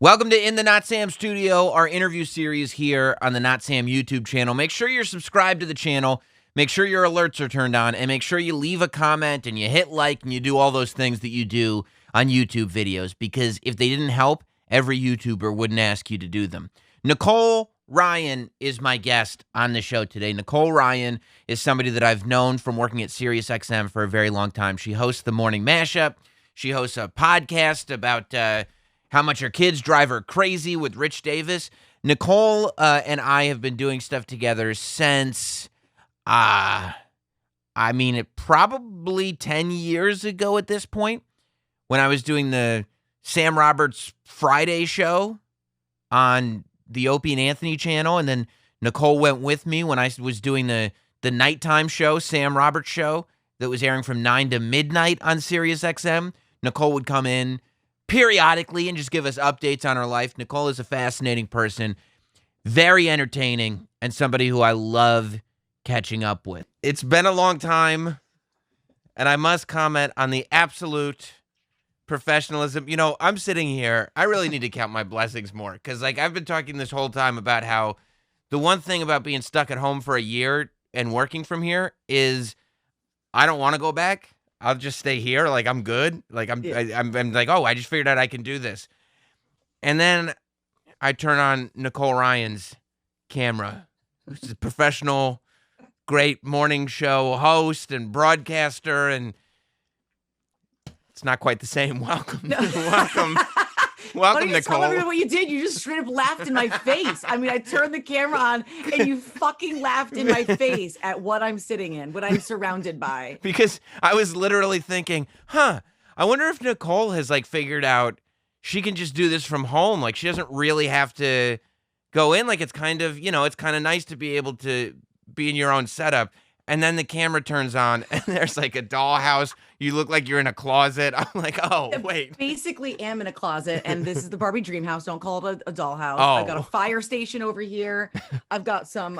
Welcome to In the Notsam Studio, our interview series here on the Notsam YouTube channel. Make sure you're subscribed to the channel, make sure your alerts are turned on, and make sure you leave a comment and you hit like and you do all those things that you do on YouTube videos, because if they didn't help, every YouTuber wouldn't ask you to do them. Nicole Ryan is my guest on the show today. Nicole Ryan is somebody that I've known from working at SiriusXM for a very long time. She hosts the Morning Mashup. She hosts a podcast about how much her kids drive her crazy with Rich Davis. Nicole and I have been doing stuff together since, probably 10 years ago at this point, when I was doing the Sam Roberts Friday show on the Opie and Anthony channel. And then Nicole went with me when I was doing the nighttime show, Sam Roberts show, that was airing from 9 to midnight on SiriusXM. Nicole would come in periodically and just give us updates on her life. Nicole is a fascinating person, very entertaining, and somebody who I love catching up with. It's been a long time, and I must comment on the absolute professionalism. You know, I'm sitting here, I really need to count my blessings more, because I've been talking this whole time about how the one thing about being stuck at home for a year and working from here is I don't want to go back. I'll just stay here. I'm good. I'm like, oh, I just figured out I can do this. And then I turn on Nicole Ryan's camera, who's a professional, great morning show host and broadcaster, and it's not quite the same. Welcome. No. Welcome, Nicole. Tell everyone what you did. You just straight up laughed in my face. I mean, I turned the camera on and you fucking laughed in my face at what I'm sitting in, what I'm surrounded by. Because I was literally thinking, I wonder if Nicole has figured out she can just do this from home. She doesn't really have to go in. It's kind of, it's kind of nice to be able to be in your own setup. And then the camera turns on and there's a dollhouse. You look like you're in a closet. I'm like, oh, wait. Basically am in a closet, and this is the Barbie dream house. Don't call it a dollhouse. Oh. I've got a fire station over here. I've got some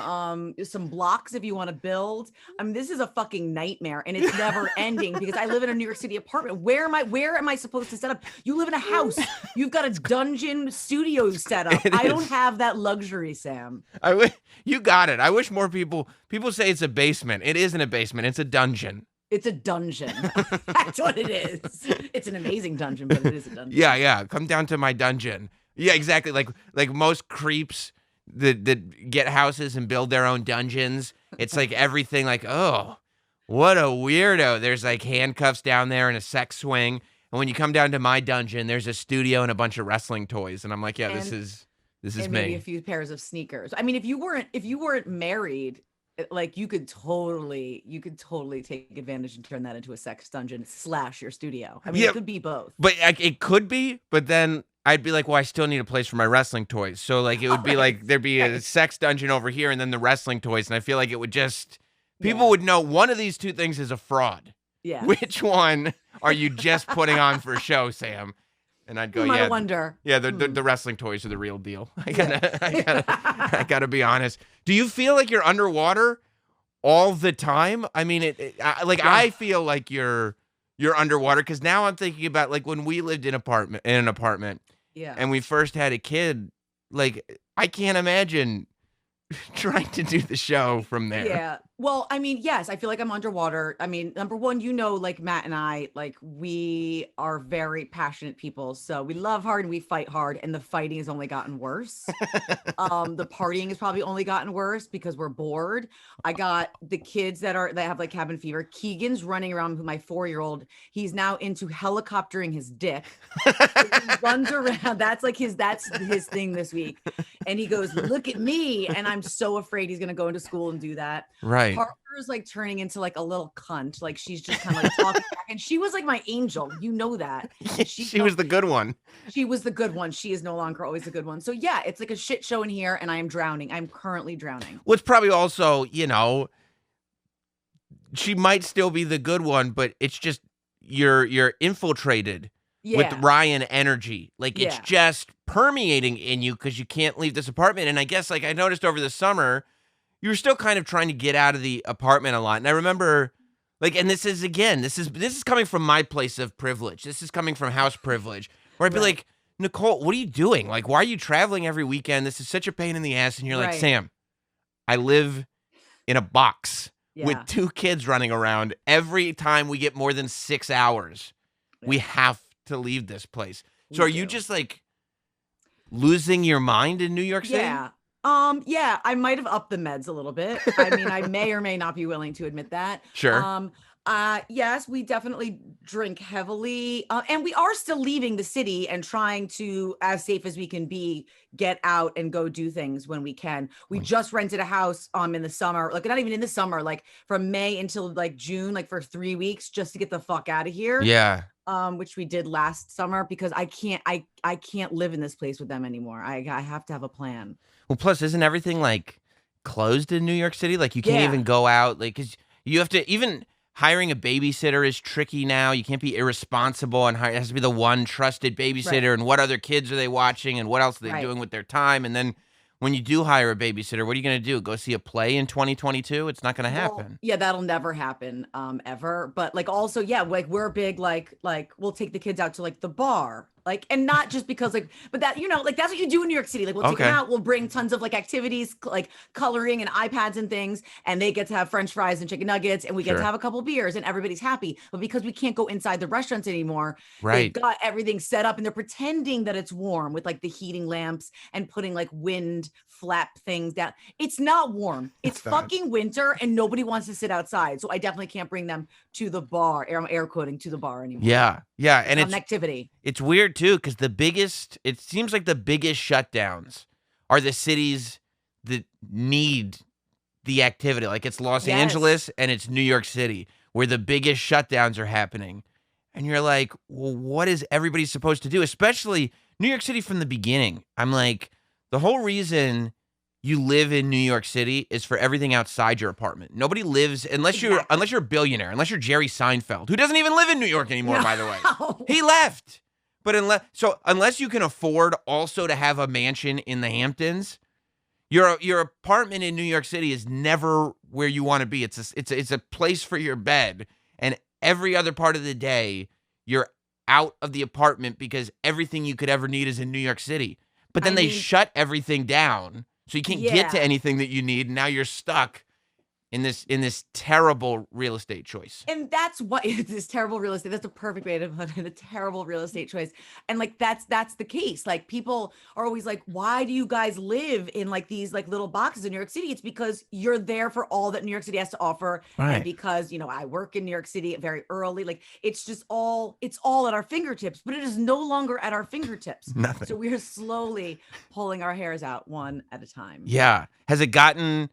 blocks if you want to build. I mean, this is a fucking nightmare, and it's never ending because I live in a New York City apartment. Where am I supposed to set up? You live in a house. You've got a dungeon studio set up. I don't have that luxury, Sam. You got it. I wish more people say it's a basement. It isn't a basement. It's a dungeon. It's a dungeon. That's what it is. It's an amazing dungeon, but it is a dungeon. Yeah. Come down to my dungeon. Yeah, exactly. Like most creeps that get houses and build their own dungeons. It's everything oh, what a weirdo. There's handcuffs down there and a sex swing. And when you come down to my dungeon, there's a studio and a bunch of wrestling toys. And I'm like, yeah, this is and me. Maybe a few pairs of sneakers. I mean, if you weren't married, you could totally take advantage and turn that into a sex dungeon / your studio. I mean, yeah, it could be both. But it could be, but then I'd be like, well, I still need a place for my wrestling toys. So it would be there'd be a sex dungeon over here and then the wrestling toys. And I feel like it would just, people would know one of these two things is a fraud. Yeah. Which one are you just putting on for show, Sam? And I'd go, I wonder. Yeah, the wrestling toys are the real deal. I gotta be honest. Do you feel like you're underwater all the time? I mean, I feel like you're underwater because now I'm thinking about when we lived in an apartment. Yeah. And we first had a kid. I can't imagine trying to do the show from there. Yeah. Well, I mean, yes, I feel like I'm underwater. I mean, number one, Matt and I, we are very passionate people. So we love hard and we fight hard, and the fighting has only gotten worse. The partying has probably only gotten worse because we're bored. I got the kids that have cabin fever. Keegan's running around with my 4-year-old. He's now into helicoptering his dick. He runs around. That's his thing this week. And he goes, look at me. And I'm so afraid he's going to go into school and do that. Right. Harper's turning into a little cunt. She's just kind of talking back. And she was my angel. You know that. She was the good one. She was the good one. She is no longer always the good one. So yeah, it's a shit show in here, and I am drowning. I'm currently drowning. Well, it's probably also, she might still be the good one, but it's just you're infiltrated with Ryan energy. It's just permeating in you because you can't leave this apartment. And I guess I noticed over the summer, you were still kind of trying to get out of the apartment a lot. And I remember and this is coming from my place of privilege. This is coming from house privilege, where I'd be Nicole, what are you doing? Like, why are you traveling every weekend? This is such a pain in the ass. And you're like, Right. Sam, I live in a box with Yeah. 2 kids running around. Every time we get more than 6 hours, we Yeah. have to leave this place. We So are you do. just like losing your mind in New York City? Yeah. Yeah, I might have upped the meds a little bit. I mean, I may or may not be willing to admit that. Sure. Yes, we definitely drink heavily. And we are still leaving the city and trying to, as safe as we can be, get out and go do things when we can. We just rented a house in the summer, like not even in the summer, like from May until like June, like for 3 weeks just to get the fuck out of here. Yeah. Which we did last summer because I can't live in this place with them anymore. I have to have a plan. Well, plus, isn't everything like closed in New York City? Like, you can't Yeah. even go out. Like, because you have to, even hiring a babysitter is tricky now. You can't be irresponsible and hire, it has to be the one trusted babysitter. Right. And what other kids are they watching and what else are they Right. doing with their time? And then when you do hire a babysitter, what are you going to do? Go see a play in 2022? It's not going to Well, happen. yeah, that'll never happen ever. But like also, yeah, like we're big like we'll take the kids out to like the bar. Like, and not just because like, but that, you know, like that's what you do in New York City. Like we'll take them Okay. out, we'll bring tons of like activities, like coloring and iPads and things, and they get to have French fries and chicken nuggets, and we get Sure. to have a couple beers and everybody's happy. But because we can't go inside the restaurants anymore, Right. they've got everything set up and they're pretending that it's warm with like the heating lamps and putting like wind flap things down. It's not warm. It's not. fucking winter and nobody wants to sit outside. So I definitely can't bring them to the bar. I'm air quoting to the bar anymore. Yeah. Yeah. And It's it's an activity. It's weird too, because it seems like the biggest shutdowns are the cities that need the activity. Like it's Los Yes. Angeles and it's New York City, where the biggest shutdowns are happening. And you're like, well, what is everybody supposed to do? Especially New York City from the beginning. I'm like, the whole reason you live in New York City is for everything outside your apartment. Nobody lives unless you're a billionaire, unless you're Jerry Seinfeld, who doesn't even live in New York anymore, by the way. No. He left. But unless you can afford also to have a mansion in the Hamptons, your apartment in New York City is never where you want to be. It's a place for your bed, and every other part of the day you're out of the apartment because everything you could ever need is in New York City. But then they shut everything down, so you can't get to Yeah. anything that you need. And now you're stuck in this terrible real estate choice. And that's what it's this terrible real estate. That's a perfect way to put it. A terrible real estate choice. And like that's the case. Like people are always like, why do you guys live in like these like little boxes in New York City? It's because you're there for all that New York City has to offer. Right. And because, you know, I work in New York City very early. Like it's all at our fingertips, but it is no longer at our fingertips. Nothing. So we're slowly pulling our hairs out one at a time. Yeah. Has it gotten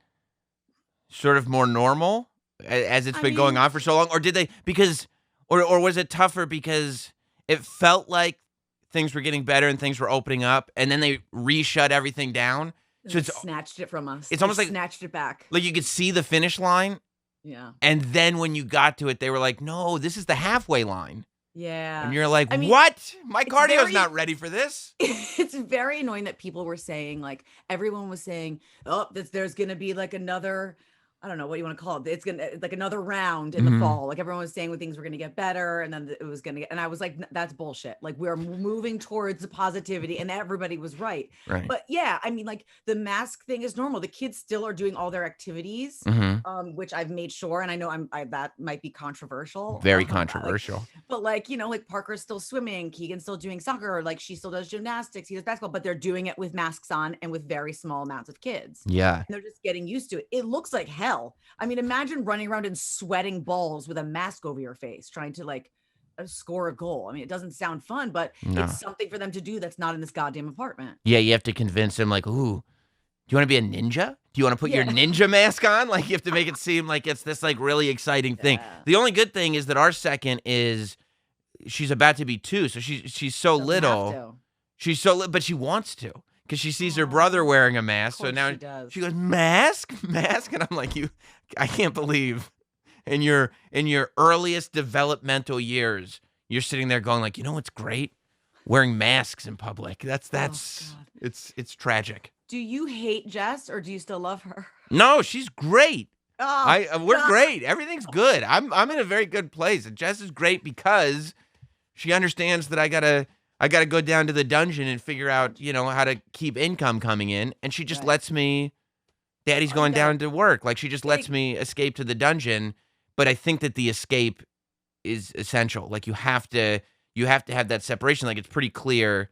sort of more normal as it's been going on for so long? Or did they, or was it tougher because it felt like things were getting better and things were opening up and then they re-shut everything down? So it's snatched it from us. It's almost like snatched it back. Like you could see the finish line. Yeah. And then when you got to it, they were like, no, this is the halfway line. Yeah. And you're like, I mean, what? My it's cardio's not ready for this. It's very annoying that people were saying, like, everyone was saying, oh, there's going to be like another, I don't know what you want to call it. It's going to like another round in the fall. Like everyone was saying when things were going to get better and then it was going to get, and I was like, that's bullshit. Like we're moving towards the positivity and everybody was right. Right. But yeah, I mean, like the mask thing is normal. The kids still are doing all their activities, which I've made sure. And I know that might be controversial. Very controversial. But like, you know, like Parker's still swimming, Keegan's still doing soccer, like she still does gymnastics, he does basketball, but they're doing it with masks on and with very small amounts of kids. Yeah. And they're just getting used to it. It looks like hell. I mean, imagine running around and sweating balls with a mask over your face, trying to like score a goal. I mean, it doesn't sound fun, but it's something for them to do that's not in this goddamn apartment. Yeah, you have to convince them like, ooh, do you want to be a ninja? Do you want to put your ninja mask on? Like you have to make it seem like it's this like really exciting thing. The only good thing is that our second is she's about to be 2, so she's so little. She's so but she wants to because she sees her brother wearing a mask. So now she goes, mask, and I'm like, I can't believe in your earliest developmental years, you're sitting there going like, you know what's great? Wearing masks in public. That's it's tragic. Do you hate Jess or do you still love her? No, she's great. Oh, we're great. Everything's good. I'm in a very good place. And Jess is great because she understands that I I got to go down to the dungeon and figure out, how to keep income coming in. And she just lets me, Daddy's going down to work. Like she just lets me escape to the dungeon. But I think that the escape is essential. Like you have to have that separation. Like it's pretty clear.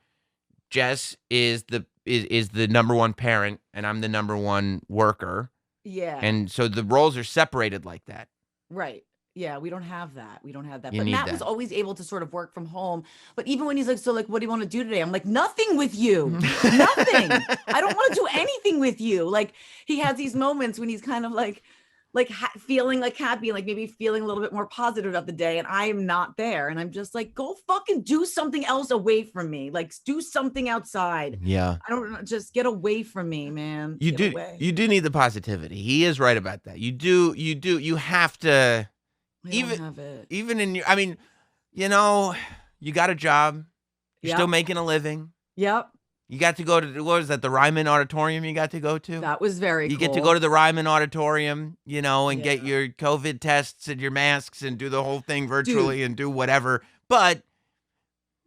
Jess is the number one parent and I'm the number one worker. Yeah. And so the roles are separated like that. Right. Yeah, we don't have that. But need Matt that. was always able to sort of work from home. But even when he's like, so like, what do you want to do today? I'm like, nothing with you. Nothing. I don't want to do anything with you. Like he has these moments when he's kind of like feeling like happy, like maybe feeling a little bit more positive about the day. And I am not there. And I'm just like, go fucking do something else away from me. Like do something outside. Yeah. I don't know. Just get away from me, man. You do need the positivity. He is right about that. You have to. Even in your, I mean, you got a job. You're still making a living. Yep. You got to go to, what was that, the Ryman Auditorium you got to go to? That was very cool. You get to go to the Ryman Auditorium, and get your COVID tests and your masks and do the whole thing virtually and do whatever. But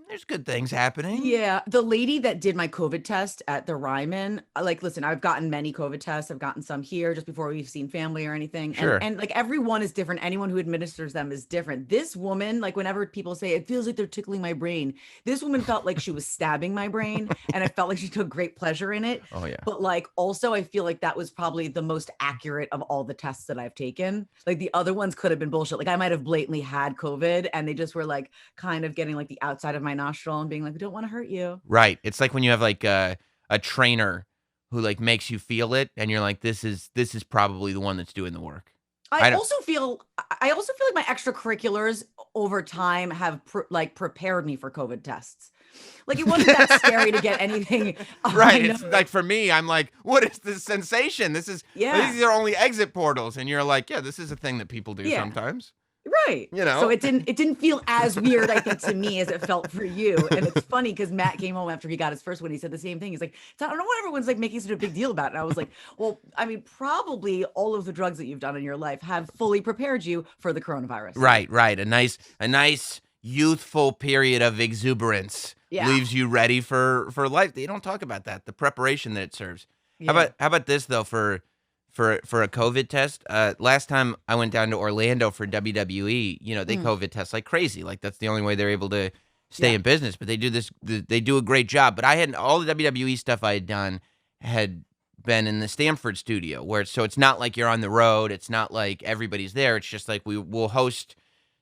there's good things happening. Yeah. The lady that did my COVID test at the Ryman, listen, I've gotten many COVID tests. I've gotten some here just before we've seen family or anything. Sure. And like everyone is different. Anyone who administers them is different. This woman, like whenever people say it feels like they're tickling my brain, this woman felt like she was stabbing my brain and I felt like she took great pleasure in it. Oh yeah. But like also I feel like that was probably the most accurate of all the tests that I've taken. Like the other ones could have been bullshit. Like I might have blatantly had COVID and they just were like kind of getting like the outside of my nostril and being like, we don't want to hurt you. Right. It's like when you have like a trainer who like makes you feel it and you're like, this is probably the one that's doing the work. I also feel like my extracurriculars over time have prepared me for COVID tests. Like it wasn't that scary to get anything. Right. It's like for me, I'm like, what is this sensation? These are only exit portals. And you're like, yeah, this is a thing that people do sometimes. Right. So it didn't feel as weird, I think, to me as it felt for you. And it's funny because Matt came home after he got his first one. He said the same thing. He's like, I don't know what everyone's like making such a big deal about it. And I was like, well, I mean, probably all of the drugs that you've done in your life have fully prepared you for the coronavirus. Right. A nice youthful period of exuberance leaves you ready for life. They don't talk about that, the preparation that it serves. Yeah. How about this though for a COVID test? Last time I went down to Orlando for WWE, they COVID test like crazy. Like that's the only way they're able to stay in business. But they do a great job. But I had all the WWE stuff I had done had been in the Stamford studio, where it's not like you're on the road. It's not like everybody's there. It's just like we'll host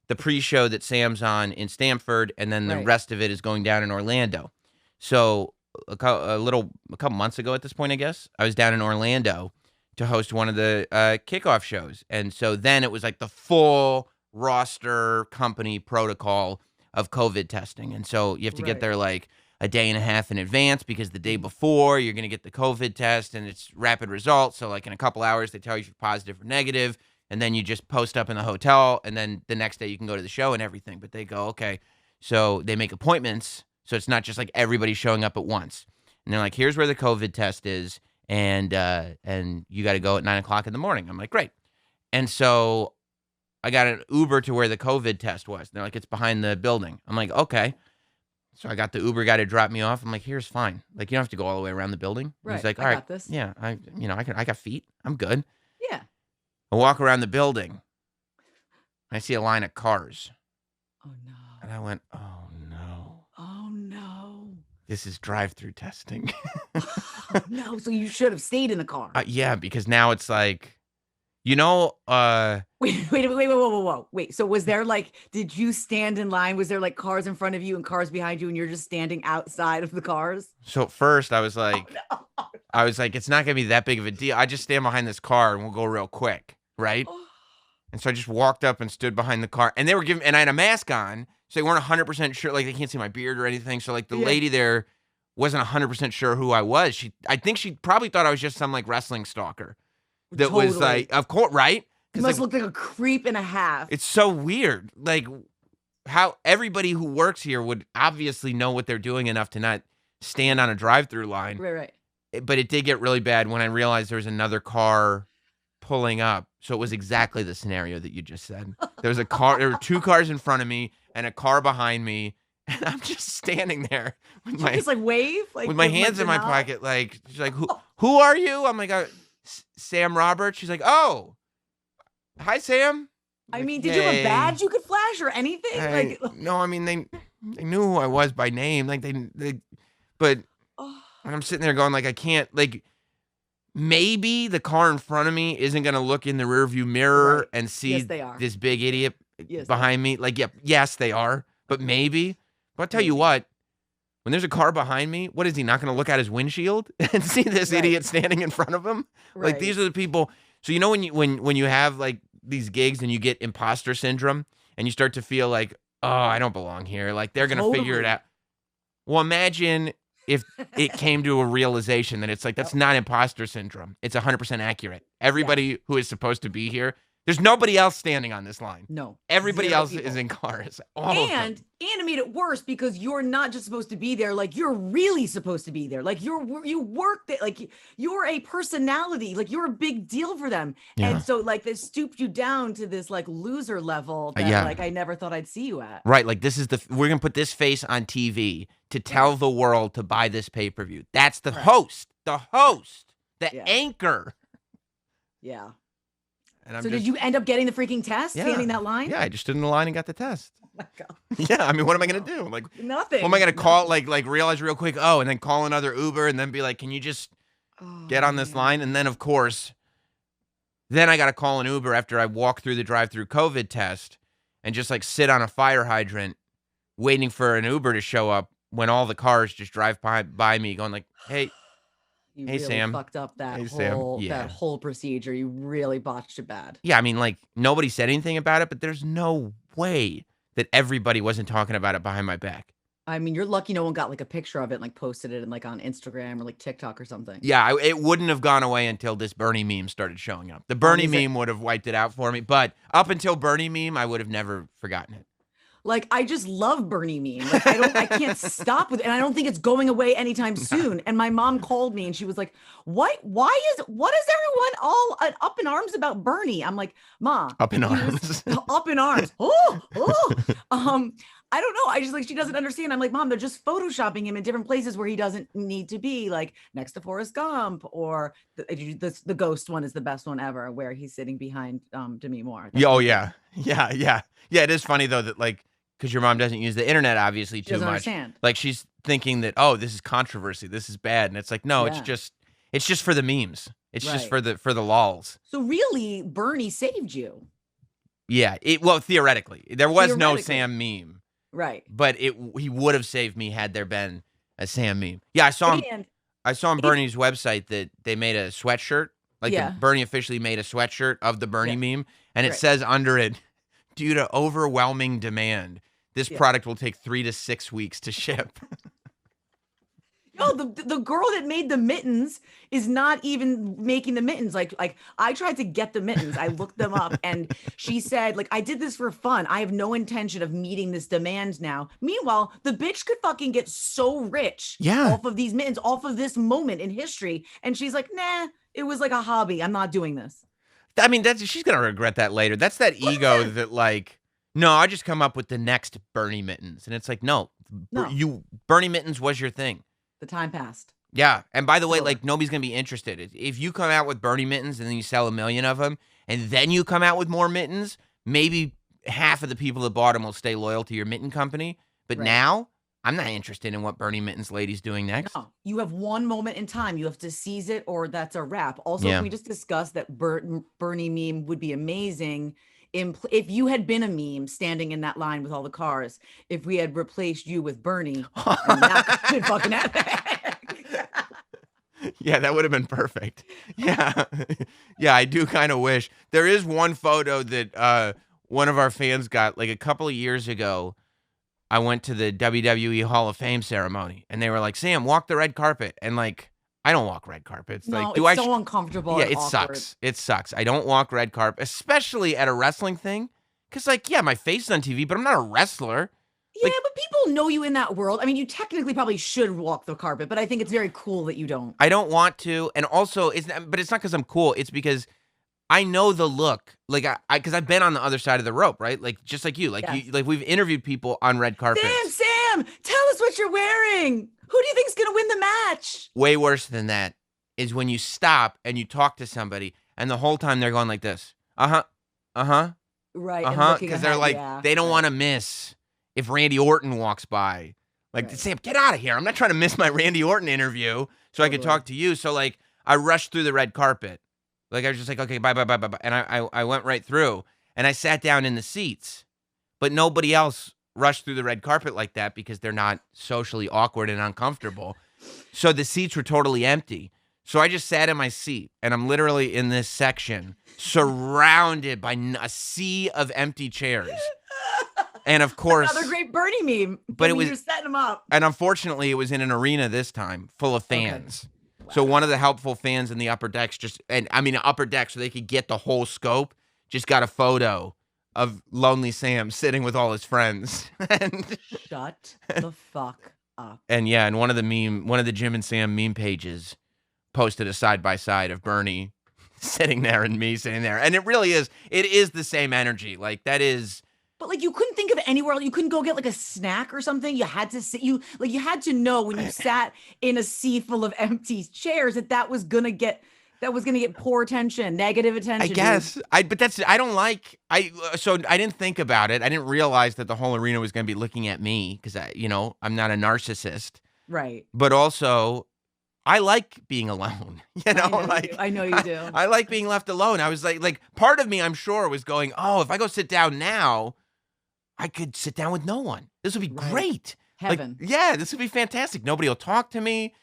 the pre-show that Sam's on in Stamford, and then the rest of it is going down in Orlando. So a couple months ago at this point, I guess, I was down in Orlando to host one of the kickoff shows. And so then it was like the full roster company protocol of COVID testing. And so you have to get there like a day and a half in advance because the day before you're going to get the COVID test and it's rapid results. So like in a couple hours, they tell you if you're positive or negative. And then you just post up in the hotel. And then the next day you can go to the show and everything. But they go, okay. So they make appointments. So it's not just like everybody showing up at once. And they're like, here's where the COVID test is. And you got to go at 9:00 in the morning. I'm like, great. And so I got an Uber to where the COVID test was. They're like, it's behind the building. I'm like, okay. So I got the Uber guy to drop me off. I'm like, here's fine. Like, you don't have to go all the way around the building. Right. He's like, all I right, got this. yeah, I got feet. I'm good. Yeah. I walk around the building. I see a line of cars. Oh no. And I went, oh no. Oh no. This is drive-through testing. Oh, no, so you should have stayed in the car. Yeah, because now it's like, wait, whoa. Wait, so was there like, did you stand in line? Was there like cars in front of you and cars behind you and you're just standing outside of the cars? So at first I was like, it's not going to be that big of a deal. I just stand behind this car and we'll go real quick, right? And so I just walked up and stood behind the car and and I had a mask on. So they weren't 100% sure, like they can't see my beard or anything. So like the lady there wasn't 100% sure who I was. I think she probably thought I was just some like wrestling stalker that was like, of course, right? You must look like a creep and a half. It's so weird. Like how everybody who works here would obviously know what they're doing enough to not stand on a drive-through line. Right. But it did get really bad when I realized there was another car pulling up. So it was exactly the scenario that you just said. There were two cars in front of me and a car behind me. And I'm just standing there with You just like wave, like with my give 'em, like, hands the in my nod? pocket. Like, she's like, who are you? I'm like, Sam Roberts. She's like, oh, hi, Sam. I'm I like, mean, did you have a hey. badge you could flash or anything? Like, No, I mean, they knew who I was by name. Like, but oh, I'm sitting there going, like, I can't, like, maybe the car in front of me isn't going to look in the rearview mirror right. and Yes, see they are. this big idiot Yes, they are. behind me. Like, yeah, yes, they are. But maybe. But I'll tell you Maybe. what, when there's a car behind me, what is he not going to look at his windshield and see this Right. idiot standing in front of him? Like, these Right. are the people. So, when you have like these gigs and you get imposter syndrome and you start to feel like, oh, I don't belong here. Like, they're going to figure it Totally. out. Well, imagine if it came to a realization that it's like, that's Yep. not imposter syndrome. It's 100% accurate. Everybody who is supposed to be here, there's nobody else standing on this line. No. Everybody Zero else people. is in cars. All of them. And it made it worse because you're not just supposed to be there, like you're really supposed to be there. Like you work there, like you're a personality, like you're a big deal for them. Yeah. And so like they stooped you down to this like loser level that Yeah. like I never thought I'd see you at. Right, like we're gonna put this face on TV to tell the world to buy this pay-per-view. That's the host, the Yeah. anchor. Yeah. And I'm So just, did you end up getting the freaking test, standing that line? Yeah, I just stood in the line and got the test. Oh my God. Yeah, I mean, what am I gonna do? Like, Nothing. what am I gonna call? Like realize real quick? Oh, and then call another Uber and then be like, can you just get on this line? And then of course, then I gotta call an Uber after I walk through the drive-through COVID test and just like sit on a fire hydrant waiting for an Uber to show up when all the cars just drive by me going like, hey. You Hey, really Sam. fucked up that Hey, Sam. whole Yeah. that whole procedure. You really botched it bad. Yeah, I mean, like, nobody said anything about it, but there's no way that everybody wasn't talking about it behind my back. I mean, you're lucky no one got like a picture of it and like posted it and like on Instagram or like TikTok or something. Yeah, it wouldn't have gone away until this Bernie meme started showing up. The Bernie is it- meme would have wiped it out for me, but up until Bernie meme, I would have never forgotten it. Like I just love Bernie meme. Like I can't stop with it. And I don't think it's going away anytime soon. And my mom called me and she was like, what is everyone all up in arms about Bernie? I'm like, Ma, Up in arms. up in arms. I don't know. I just like, she doesn't understand. I'm like, Mom, they're just photoshopping him in different places where he doesn't need to be, like next to Forrest Gump, or the ghost one is the best one ever, where he's sitting behind Demi Moore. Yeah, oh yeah. Yeah. It is funny though that like, because your mom doesn't use the internet obviously She too doesn't much. understand. Like she's thinking that, oh, this is controversy, this is bad, and it's like, no, Yeah. it's just for the memes. It's just Right. for the lols. So really, Bernie saved you. Yeah, well, theoretically, there was no Theoretically. Sam meme, Right. but he would have saved me had there been a Sam meme. Yeah, I saw And on Bernie's website that they made a sweatshirt. Like Yeah. Bernie officially made a sweatshirt of the Bernie meme, and it Right. says under it, due to overwhelming demand, this product will take 3 to 6 weeks to ship. no, the girl that made the mittens is not even making the mittens. Like I tried to get the mittens. I looked them up and she said, like, I did this for fun. I have no intention of meeting this demand now. Meanwhile, the bitch could fucking get so rich off of these mittens, off of this moment in history. And she's like, nah, it was like a hobby. I'm not doing this. I mean, she's gonna regret that later. That's that ego that like, no, I just come up with the next Bernie mittens, and it's like, no. Bernie mittens was your thing. The time passed. Yeah, and by the way, Sure. like nobody's gonna be interested if you come out with Bernie mittens and then you sell 1 million of them, and then you come out with more mittens. Maybe half of the people that bought them will stay loyal to your mitten company. But now, I'm not interested in what Bernie mittens lady's doing next. No, you have one moment in time. You have to seize it, or that's a wrap. Also, can we just discuss that Bernie meme would be amazing if you had been a meme standing in that line with all the cars? If we had replaced you with Bernie, and that could have been fucking epic. Yeah, that would have been perfect. Yeah, yeah, I do kind of wish. There is one photo that one of our fans got like a couple of years ago. I went to the WWE Hall of Fame ceremony, and they were like, "Sam, walk the red carpet." And like, I don't walk red carpets. No, Like, it's so uncomfortable. Yeah, and it awkward. sucks. It sucks. I don't walk red carpet, especially at a wrestling thing, because like, yeah, my face is on TV, but I'm not a wrestler. Yeah, but people know you in that world. I mean, you technically probably should walk the carpet, but I think it's very cool that you don't. I don't want to, and also but it's not because I'm cool. It's because I know the look, like because I've been on the other side of the rope, right? Like just like you, like Yes. like we've interviewed people on red carpets. Sam, Sam, tell us what you're wearing. Who do you think's gonna win the match? Way worse than that is when you stop and you talk to somebody, and the whole time they're going like this. Uh-huh. Uh-huh. Right. And Uh-huh. looking Because they're ahead, like, yeah, they don't right. want to miss if Randy Orton walks by. Like, Right. Sam, get out of here. I'm not trying to miss my Randy Orton interview so I could Totally. talk to you. So, like, I rushed through the red carpet. Like, I was just like, okay, bye, bye, bye, bye, bye. And I went right through, and I sat down in the seats. But nobody else rushed through the red carpet like that because they're not socially awkward and uncomfortable. So the seats were totally empty. So I just sat in my seat, and I'm literally in this section surrounded by a sea of empty chairs. And of course, Another great Bernie meme. But it was, you're setting them up. And unfortunately, it was in an arena this time full of fans. Okay. Wow. So one of the helpful fans in the upper decks upper deck so they could get the whole scope, just got a photo of Lonely Sam sitting with all his friends. And shut the fuck up. And yeah, and one of the Jim and Sam meme pages posted a side by side of Bernie sitting there and me sitting there. And it is the same energy. Like that is. But like you couldn't think of anywhere else. You couldn't go get like a snack or something. You had to sit. You had to know when you sat in a sea full of empty chairs that was gonna get poor attention, negative attention. I guess. So I didn't think about it. I didn't realize that the whole arena was gonna be looking at me because I'm not a narcissist. Right. But also, I like being alone. I know you do. I like being left alone. I was like part of me, I'm sure, was going, oh, if I go sit down now, I could sit down with no one. This would be great. Heaven. This would be fantastic. Nobody will talk to me.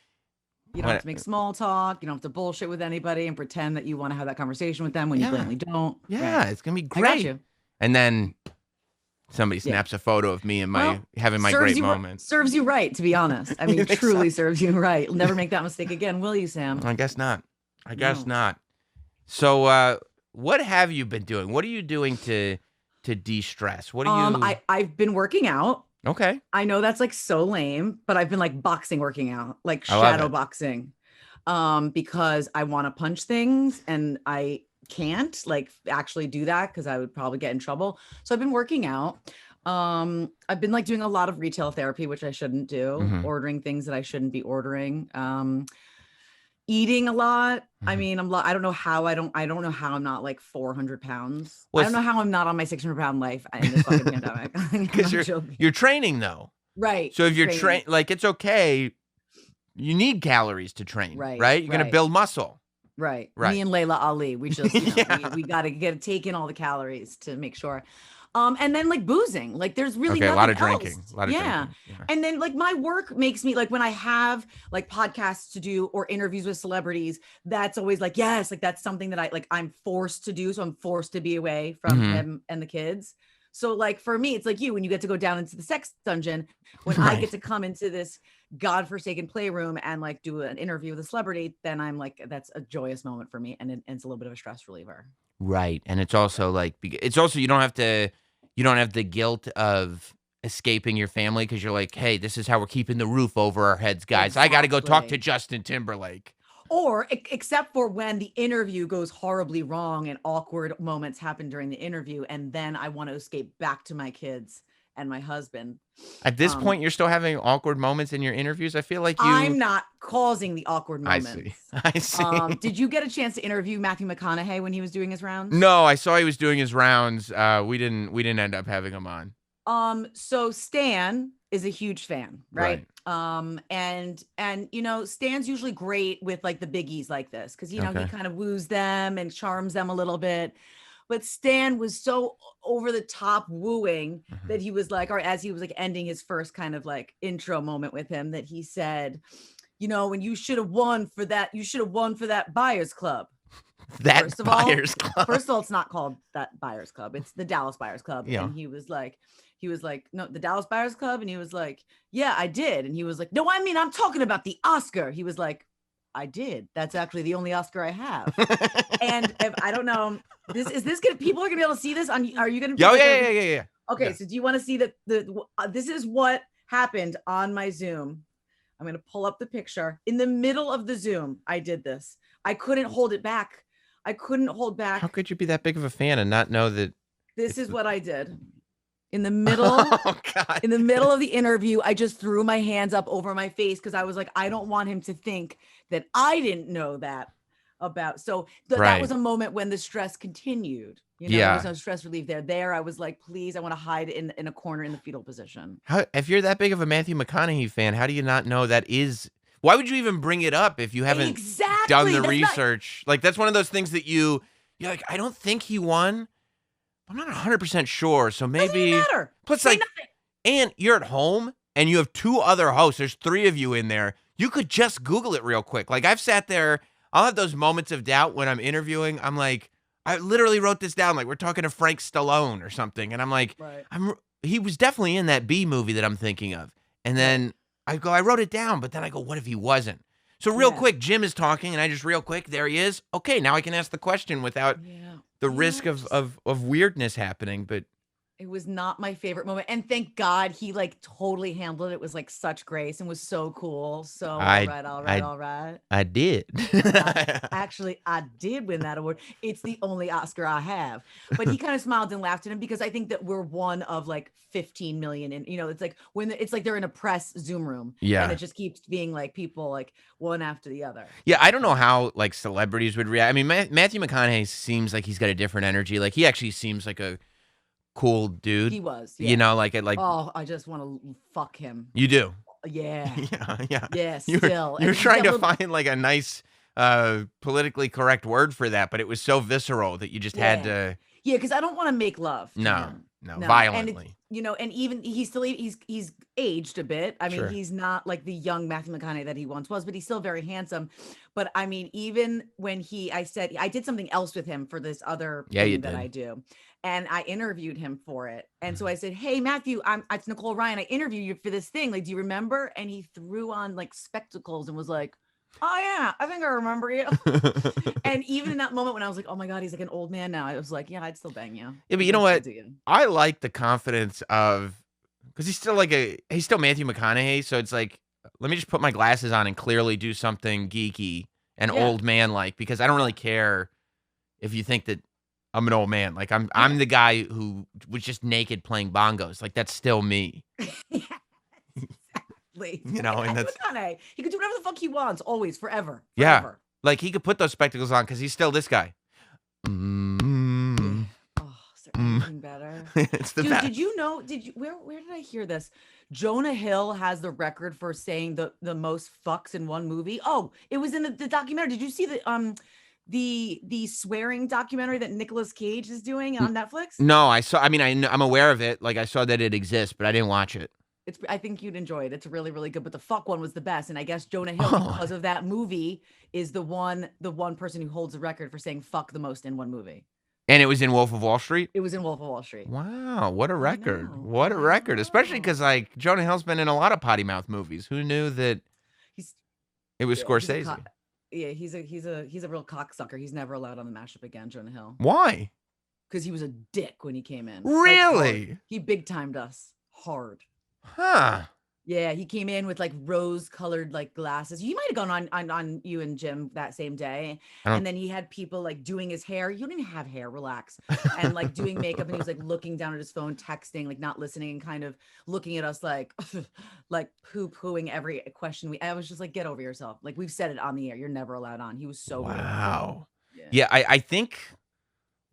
You don't have to make small talk. You don't have to bullshit with anybody and pretend that you want to have that conversation with them when you blatantly don't. Yeah, right. It's going to be great. I got you. And then somebody snaps a photo of me and having my great moment. Serves you right, to be honest. I mean, truly serves you right. Never make that mistake again, will you, Sam? I guess not. Not. So what have you been doing? What are you doing to de-stress? What are you... I've been working out. Okay. I know that's like so lame, but I've been like working out, like shadow boxing, because I want to punch things and I can't like actually do that because I would probably get in trouble. So I've been working out. I've been like doing a lot of retail therapy, which I shouldn't do, ordering things that I shouldn't be ordering. Eating a lot. I mean, I don't know how I don't know how I'm not like 400 pounds. I don't know how I'm not on my 600 pound life in this fucking pandemic. Because you're training though. Right. So if you're like, it's okay. You need calories to train, right? You're going to build muscle. Right. Me and Layla Ali, we just, we got to take in all the calories to make sure. And then like boozing, like there's really a lot of else. drinking. Yeah. And then like my work makes me like when I have like podcasts to do or interviews with celebrities, that's always like, yes, like that's something that I'm forced to do. So I'm forced to be away from him and the kids. So like for me, it's like when you get to go down into the sex dungeon, when I get to come into this godforsaken playroom and like do an interview with a celebrity, then I'm like, that's a joyous moment for me. And it's a little bit of a stress reliever. Right. And it's also like, you don't have the guilt of escaping your family because you're like, hey, this is how we're keeping the roof over our heads, guys. Exactly. I got to go talk to Justin Timberlake. Or except for when the interview goes horribly wrong and awkward moments happen during the interview. And then I want to escape back to my kids and my husband. At this point, you're still having awkward moments in your interviews? I feel like I'm not causing the awkward moments. I see. Did you get a chance to interview Matthew McConaughey when he was doing his rounds? No, I saw he was doing his rounds. We didn't end up having him on. So Stan is a huge fan, right? And Stan's usually great with like the biggies like this because he kind of woos them and charms them a little bit. But Stan was so over the top wooing that he was like, or as he was like ending his first kind of like intro moment with him, that he said, when you should have won for that, Buyers Club. First of all, it's not called that Buyers Club. It's the Dallas Buyers Club. Yeah. And he was like, no, the Dallas Buyers Club. And he was like, yeah, I did. And he was like, no, I mean, I'm talking about the Oscar. He was like, I did. That's actually the only Oscar I have. And if I don't know, people are gonna be able to see this on. Are you gonna? Yeah. Okay, so do you want to see that? This is what happened on my Zoom. I'm gonna pull up the picture in the middle of the Zoom. I did this. I couldn't hold it back. How could you be that big of a fan and not know that? This is what I did. In the middle, Oh God. in the middle of the interview, I just threw my hands up over my face because I was like, I don't want him to think that I didn't know that about. So that was Right. a moment when the stress continued. You know, there was Yeah. no stress relief there. There, I was like, please, I want to hide in a corner in the fetal position. If you're that big of a Matthew McConaughey fan, how do you not know that is? Why would you even bring it up if you haven't done Exactly. the That's not. research? Like that's one of those things that you're like, I don't think he won. I'm not 100% sure. So Doesn't even maybe. matter. Plus, Say like, nothing. and you're at home and you have two other hosts. There's three of you in there. You could just Google it real quick. Like I've sat there. I'll have those moments of doubt when I'm interviewing. I'm like, I literally wrote this down. Like we're talking to Frank Stallone or something, and I'm like, Right. he was definitely in that B movie that I'm thinking of. And then I wrote it down, but then I go, what if he wasn't? So real Yeah. quick, Jim is talking, and I just real quick, there he is. Okay, now I can ask the question without Yeah. the Yeah, risk of weirdness happening. But it was not my favorite moment. And thank God he like totally handled it with like such grace and was so cool. So I all I right. I did. Actually, I did win that award. It's the only Oscar I have. But he kind of smiled and laughed at him because I think that we're one of like 15 million. And, you know, it's like it's like they're in a press Zoom room. Yeah. And it just keeps being like people like one after the other. Yeah, I don't know how like celebrities would react. I mean, Matthew McConaughey seems like he's got a different energy. Like he actually seems like a cool dude. He was. You Yeah. know, like Oh, I just want to fuck him. you do. Yeah. Yeah. Yeah. You Still. were And trying to look, find like a nice politically correct word for that, but it was so visceral that you just had to Yeah, because I don't want to make love to him. no, And violently. you know, and even he's still he's aged a bit. I mean, Sure. he's not like the young Matthew McConaughey that he once was, but he's still very handsome. But I mean, even when I said I did something else with him for this other Yeah, you thing that did. I do, and I interviewed him for it. And so I said, "Hey, Matthew, it's Nicole Ryan. I interviewed you for this thing. Like, do you remember?" And he threw on like spectacles and was like, "Oh yeah, I think I remember you." And even in that moment when I was like, "Oh my God, he's like an old man now," I was like, "Yeah, I'd still bang you." Yeah, but you know what? I like the confidence of because he's still Matthew McConaughey, so it's like let me just put my glasses on and clearly do something geeky and old man like because I don't really care if you think that I'm an old man. Like I'm the guy who was just naked playing bongos. Like that's still me. Exactly. You know, and that's he could do whatever the fuck he wants, always, forever. yeah. Forever. Like he could put those spectacles on because he's still this guy. Oh, is there anything better? It's the Dude, best. did you know? Where did I hear this? Jonah Hill has the record for saying the most fucks in one movie. Oh, it was in the documentary. Did you see the swearing documentary that Nicolas Cage is doing on Netflix? No, I saw. I mean, I'm aware of it. Like I saw that it exists, but I didn't watch it. I think you'd enjoy it. It's really, really good. But the fuck one was the best. And I guess Jonah Hill, Oh. because of that movie, is the one person who holds the record for saying fuck the most in one movie. And it was in Wolf of Wall Street? It was in Wolf of Wall Street. Wow, what a record. know, What a I record. Especially know. because, like, Jonah Hill's been in a lot of potty mouth movies. Who knew that He's it was he's a Scorsese? Yeah, he's a real cocksucker. He's never allowed on the mashup again, Jonah Hill. Why? Because he was a dick when he came in. Really? Hard. He big timed us hard. Huh. Yeah, he came in with like rose-colored like glasses. You might have gone on you and Jim that same day, and then he had people like doing his hair. You don't even have hair, relax. And like doing makeup, and he was like looking down at his phone, texting, like not listening, and kind of looking at us like, like poo-pooing every question. I was just like, get over yourself. Like we've said it on the air. You're never allowed on. He was so Wow. good. Yeah, I think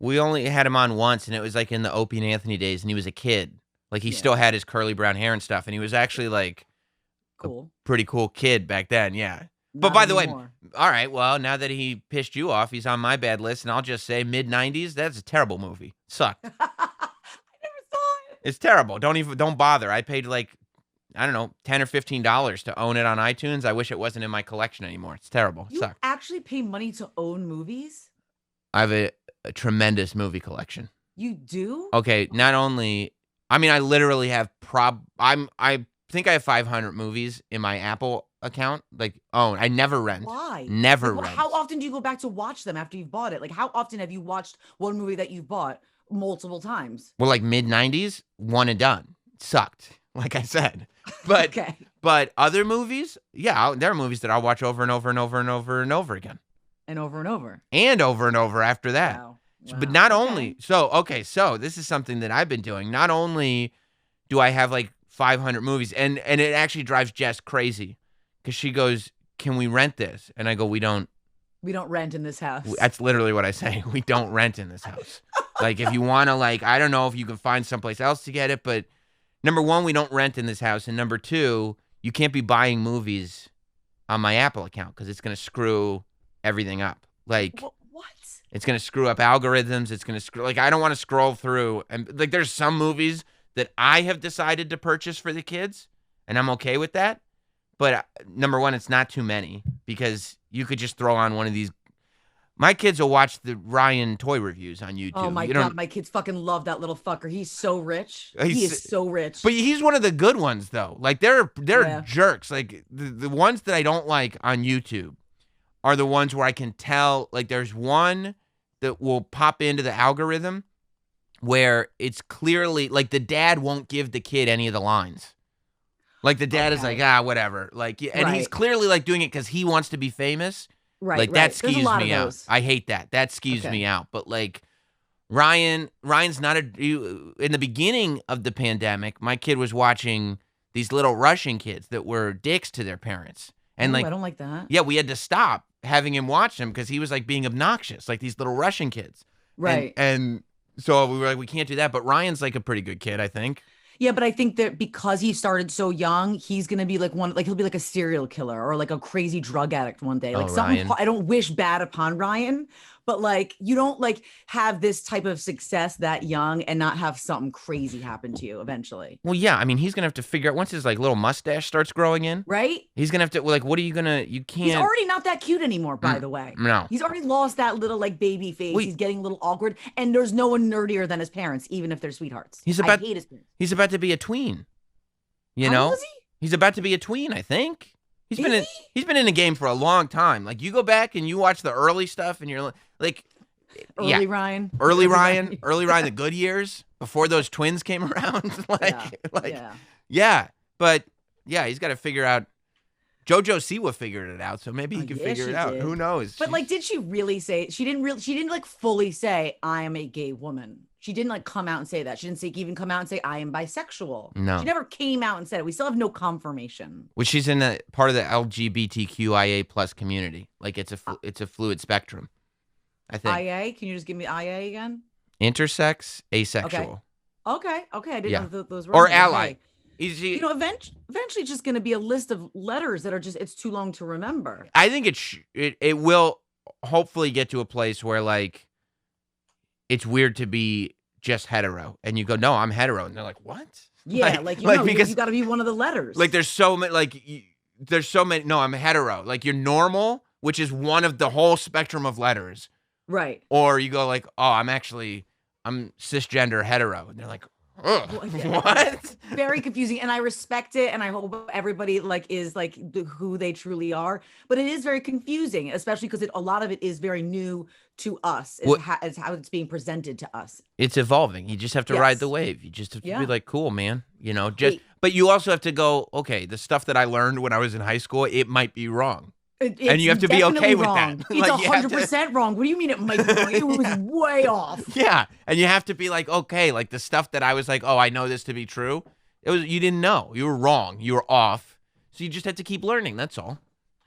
we only had him on once, and it was like in the Opie and Anthony days, and he was a kid. Like he still had his curly brown hair and stuff, and he was actually like cool, pretty cool kid back then. Yeah. But Not by the way, anymore. all right, well, now that he pissed you off, he's on my bad list, and I'll just say mid-90s, that's a terrible movie. Sucked. I never saw it. It's terrible. Don't bother. I paid like, I don't know, $10 or $15 to own it on iTunes. I wish it wasn't in my collection anymore. It's terrible. It You sucked. actually pay money to own movies? I have a tremendous movie collection. You do? Okay, not only, I mean, I literally have I think I have 500 movies in my Apple account, like own. I never rent. Why? Never Like, rent. how often do you go back to watch them after you've bought it? Like, how often have you watched one movie that you've bought multiple times? Well, like mid-90s, one and done. Sucked, like I said. But Okay. but other movies, yeah, there are movies that I'll watch over and over and over and over and over again. And over and over. And over after that. Wow. But Wow. not Okay. only, so this is something that I've been doing. Not only do I have like 500 movies, and it actually drives Jess crazy because she goes, "Can we rent this?" And I go, "We don't." We don't rent in this house. That's literally what I say. We don't rent in this house. Like, if you want to, like, I don't know if you can find someplace else to get it, but number one, we don't rent in this house, and number two, you can't be buying movies on my Apple account because it's going to screw everything up. Like, What? it's going to screw up algorithms. It's going to screw, like, I don't want to scroll through. And, like, there's some movies that I have decided to purchase for the kids, and I'm okay with that. But number one, it's not too many because you could just throw on one of these. My kids will watch the Ryan toy reviews on YouTube. Oh my God, my kids fucking love that little fucker. He's so rich. He is so rich. But he's one of the good ones though. Like they're Yeah. jerks. Like the ones that I don't like on YouTube are the ones where I can tell, like there's one that will pop into the algorithm where it's clearly like the dad won't give the kid any of the lines. Like the dad is like, whatever. Like, and he's clearly like doing it because he wants to be famous. Right. Like that skews me out. I hate that. That skews me out. But like Ryan's not in the beginning of the pandemic, my kid was watching these little Russian kids that were dicks to their parents. And like, I don't like that. Yeah, we had to stop having him watch them because he was like being obnoxious, like these little Russian kids. Right. And so we were like, we can't do that. But Ryan's like a pretty good kid, I think. Yeah, but I think that because he started so young, he's gonna be like he'll be like a serial killer or like a crazy drug addict one day. Like something. I don't wish bad upon Ryan, but like you don't like have this type of success that young and not have something crazy happen to you eventually. Well, yeah, I mean, he's gonna have to figure out once his like little mustache starts growing in, right? He's gonna have to like, what are you gonna? You can't. He's already not that cute anymore, by the way. No, he's already lost that little like baby face. He's getting a little awkward, and there's no one nerdier than his parents, even if they're sweethearts. I hate his parents. He's about to be a tween. You How know, old is he? He's about to be a tween. I think he's been in the game for a long time. Like you go back and you watch the early stuff, and you're like. Early Ryan, early Ryan, the good years before those twins came around. But he's got to figure out. JoJo Siwa figured it out, so maybe he can figure it out. Who knows? But like, did she really say? She didn't like fully say I am a gay woman. She didn't like come out and say that. She didn't even come out and say I am bisexual. No, she never came out and said it. We still have no confirmation. Well, she's in the part of the LGBTQIA plus community. Like it's a fluid spectrum. I think. IA? Can you just give me IA again? Intersex, asexual. Okay. I didn't know those were. Or ally. You know, eventually it's just going to be a list of letters that are it's too long to remember. I think it will hopefully get to a place where like it's weird to be just hetero, and you go, no, I'm hetero, and they're like, what? Yeah, because you got to be one of the letters. Like there's so many. No, I'm hetero. Like you're normal, which is one of the whole spectrum of letters. Right. Or you go like, oh, I'm cisgender hetero. And they're like, ugh, what? Very confusing. And I respect it. And I hope everybody like is like who they truly are. But it is very confusing, especially because a lot of it is very new to us. Is how it's being presented to us. It's evolving. You just have to ride the wave. You just have to be like, cool, man. You know, but you also have to go, okay, the stuff that I learned when I was in high school, it might be wrong. And you have to be okay with that. It's 100% wrong. What do you mean it might be wrong? It was way off. Yeah. And you have to be like, okay, like the stuff that I was like, oh, I know this to be true. You didn't know. You were wrong. You were off. So you just had to keep learning. That's all.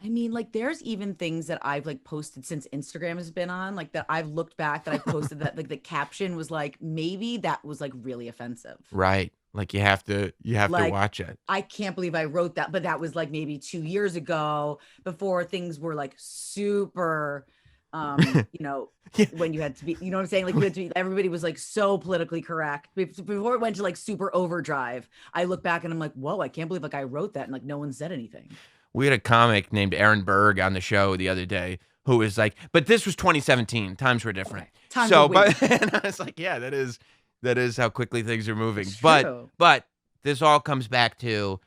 I mean, like there's even things that I've like posted since Instagram has been on, like that I've looked back that I posted that like the caption was like, maybe that was like really offensive. Right. Like you have to watch it. I can't believe I wrote that, but that was like maybe 2 years ago before things were like super, you know, when you had to be, you know what I'm saying? Like everybody was like so politically correct before it went to like super overdrive. I look back and I'm like, whoa, I can't believe like I wrote that and like no one said anything. We had a comic named Aaron Berg on the show the other day who was like, but this was 2017. Times were different. Okay. And I was like, yeah, that is how quickly things are moving. But this all comes back to,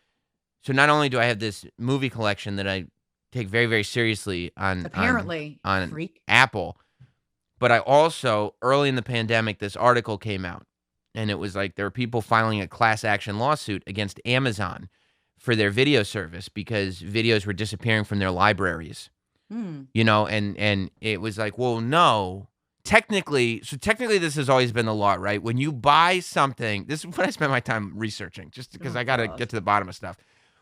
so not only do I have this movie collection that I take very, very seriously on Apple, but I also, early in the pandemic, this article came out, and it was like there were people filing a class action lawsuit against Amazon for their video service because videos were disappearing from their libraries. You know, and it was like, well, no, technically this has always been the law, right? When you buy something, this is what I spend my time researching, just because I got to get to the bottom of stuff.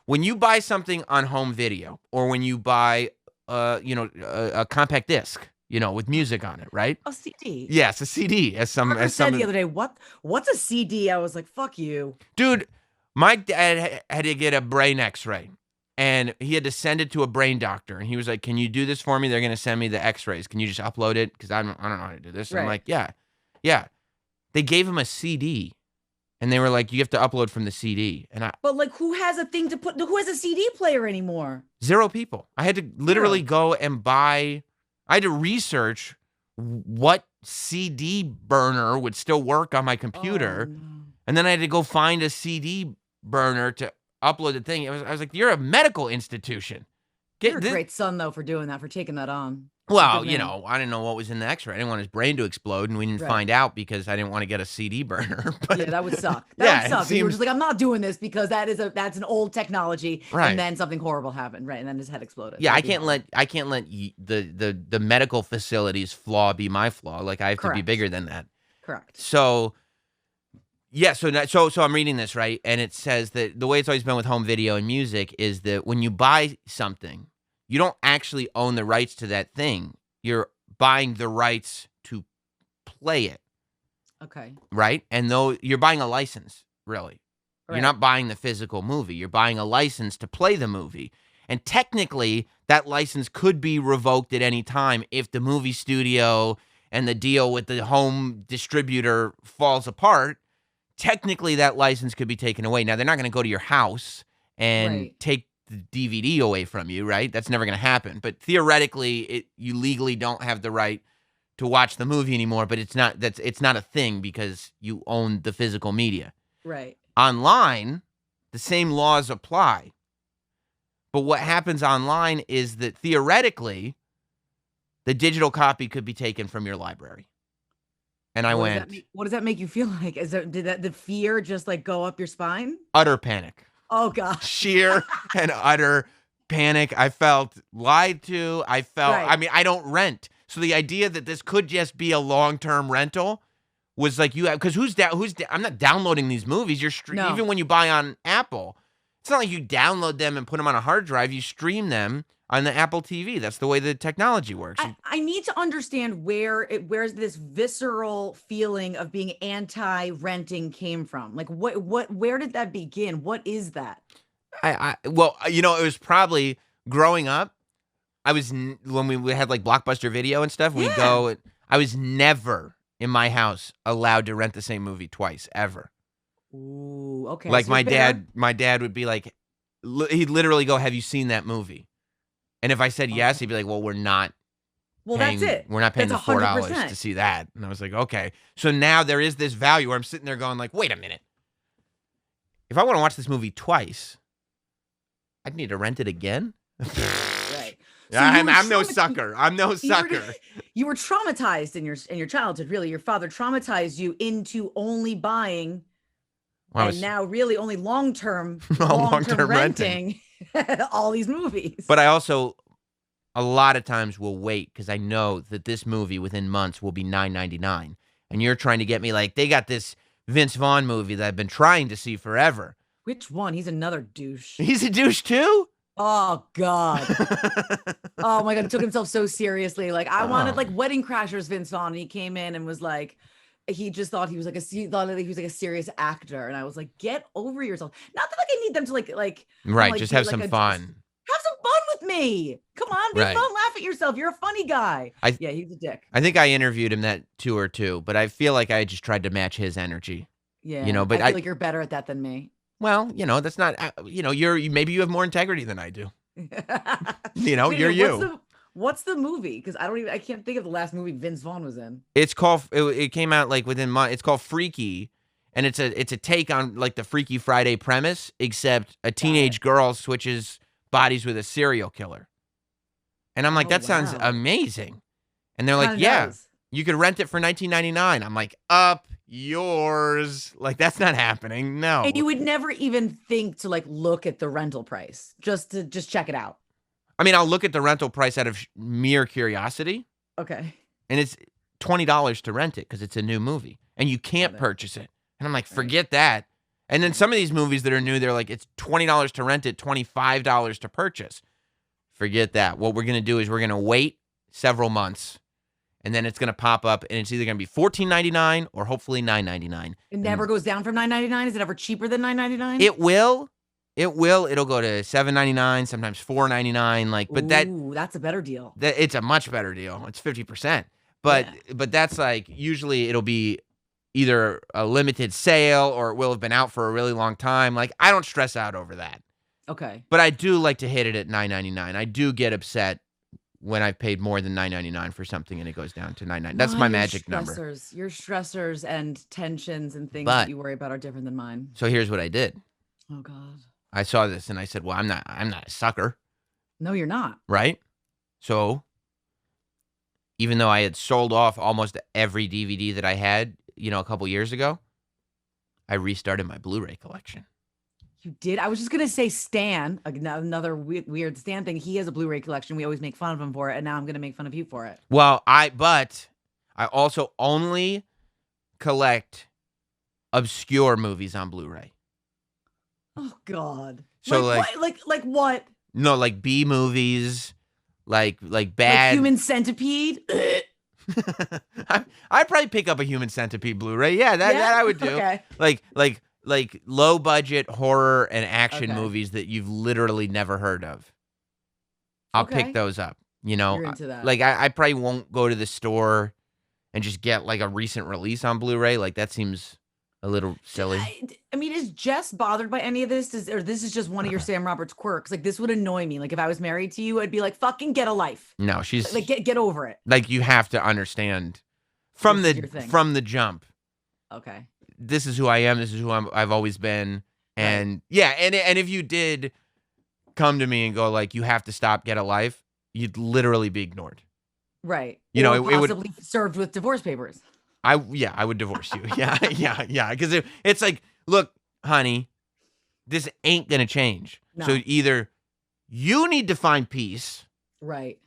When you buy something on home video, or when you buy, a compact disc, with music on it, right? A CD. Yes, a CD. As some said the other day, what's a CD? I was like, fuck you, dude. My dad had to get a brain X-ray, and he had to send it to a brain doctor, and he was like, "Can you do this for me? They're going to send me the X-rays. Can you just upload it? Because I don't know how to do this." Right. I'm like, yeah. They gave him a CD, and they were like, "You have to upload from the CD." And but like, who has a thing to put? Who has a CD player anymore? 0 people. I had to literally go and buy. I had to research what CD burner would still work on my computer, No. and then I had to go find a CD burner to upload the thing. I was like, "You're a medical institution." You're a great son, though, for doing that, for taking that on. Well, I didn't know what was in the X-ray. I didn't want his brain to explode, and we didn't find out because I didn't want to get a CD burner. But yeah, that would suck. That would suck. You were just like, I'm not doing this because that's an old technology, right. And then something horrible happened, right? And then his head exploded. Yeah, I can't let the medical facility's flaw be my flaw. Like, I have to be bigger than that. Correct. So, yeah, so I'm reading this, right? And it says that the way it's always been with home video and music is that when you buy something, you don't actually own the rights to that thing. You're buying the rights to play it. Okay. Right? And though you're buying a license, really. Right. You're not buying the physical movie. You're buying a license to play the movie. And technically, that license could be revoked at any time if the movie studio and the deal with the home distributor falls apart. Technically, that license could be taken away. Now, they're not going to go to your house and take the DVD away from you, right? That's never going to happen. But theoretically, you legally don't have the right to watch the movie anymore. But it's not a thing because you own the physical media. Right. Online, the same laws apply. But what happens online is that theoretically, the digital copy could be taken from your library. And what does that make you feel like? Did the fear just like go up your spine? Utter panic. Oh gosh. Sheer and utter panic. I felt lied to. I mean, I don't rent. So the idea that this could just be a long-term rental was like because I'm not downloading these movies. Even when you buy on Apple, it's not like you download them and put them on a hard drive. You stream them on the Apple TV. That's the way the technology works. I need to understand where's this visceral feeling of being anti-renting came from. Like where did that begin? What is that? Well, it was probably growing up. When we had like Blockbuster Video and stuff, I was never in my house allowed to rent the same movie twice, ever. Ooh, okay. Like my dad would be like, he'd literally go, "Have you seen that movie?" And if I said yes, he'd be like, "Well, we're not. Well, that's it. We're not paying the $4 to see that." And I was like, "Okay." So now there is this value where I'm sitting there going, like, "Wait a minute. If I want to watch this movie twice, I'd need to rent it again." Right. So I'm no sucker. I'm no sucker. You were traumatized in your childhood. Really, your father traumatized you into only buying. And now really only long-term renting all these movies. But I also a lot of times will wait because I know that this movie within months will be $9.99. And you're trying to get me like, they got this Vince Vaughn movie that I've been trying to see forever. Which one? He's another douche. He's a douche too? Oh, God. Oh, my God. He took himself so seriously. Like, I wanted like Wedding Crashers Vince Vaughn. And he came in and was like, he just thought he was like a serious actor, and I was like, get over yourself. Not that like I need them to like right, just have some fun. Have some fun with me. Come on, be fun, laugh at yourself. You're a funny guy. Yeah, he's a dick. I think I interviewed him that tour too, but I feel like I just tried to match his energy. Yeah, but I feel like you're better at that than me. Well, that's not. Maybe you have more integrity than I do. You're you. What's the movie? Because I can't think of the last movie Vince Vaughn was in. It's called, it came out like within months. It's called Freaky. And it's a take on like the Freaky Friday premise, except a teenage girl switches bodies with a serial killer. And I'm like, that sounds amazing. And they're like, you could rent it for $19.99. I'm like, up yours. Like, that's not happening. No. And you would never even think to like look at the rental price just to check it out. I mean, I'll look at the rental price out of mere curiosity. Okay. And it's, I mean, it's $19.99. I mean, I'll look at the rental price out of mere curiosity. And it's, I mean, I'll look at the rental price out of mere curiosity. And it's, I mean, I'll look at the rental price out of mere curiosity. And it's $20 to rent it because it's a new movie, and you can't purchase it. And I'm like, forget that. And then some of these movies that are new, they're like, it's $20 to rent it, $25 to purchase. Forget that. What we're going to do is we're going to wait several months, and then it's going to pop up, and it's either going to be $14.99 or hopefully $9.99. It never goes down from $9.99? Is it ever cheaper than $9.99? It will. It will. It'll go to $7.99, sometimes $4.99. Like, but that's a better deal. It's a much better deal. It's 50%. But that's like, usually it'll be either a limited sale or it will have been out for a really long time. Like, I don't stress out over that. Okay. But I do like to hit it at $9.99. I do get upset when I've paid more than $9.99 for something and it goes down to $9.99. That's my magic number. Your stressors and tensions and things that you worry about are different than mine. So here's what I did. Oh God. I saw this and I said, well, I'm not a sucker. No, you're not. Right? So even though I had sold off almost every DVD that I had, a couple years ago, I restarted my Blu-ray collection. You did? I was just going to say Stan, another weird Stan thing. He has a Blu-ray collection. We always make fun of him for it, and now I'm going to make fun of you for it. Well, but I also only collect obscure movies on Blu-ray. Oh God. So like what? No, like B movies, like bad. Like Human Centipede? I'd probably pick up a Human Centipede Blu-ray. Yeah, that I would do. Okay. Like low budget horror and action movies that you've literally never heard of. I'll pick those up. You're into that. Like I probably won't go to the store and just get like a recent release on Blu-ray. Like that seems a little silly. I mean, is Jess bothered by any of this? Or this is just one of your Sam Roberts quirks? Like, this would annoy me. Like, if I was married to you, I'd be like, fucking get a life. No, she's like, get over it. Like, you have to understand from the jump. Okay. This is who I am. This is who I've always been. And and if you did come to me and go like, you have to stop, get a life, you'd literally be ignored. Right. It possibly would served with divorce papers. I would divorce you. Yeah. Because it's like, look, honey, this ain't gonna change. No. So either you need to find peace, right,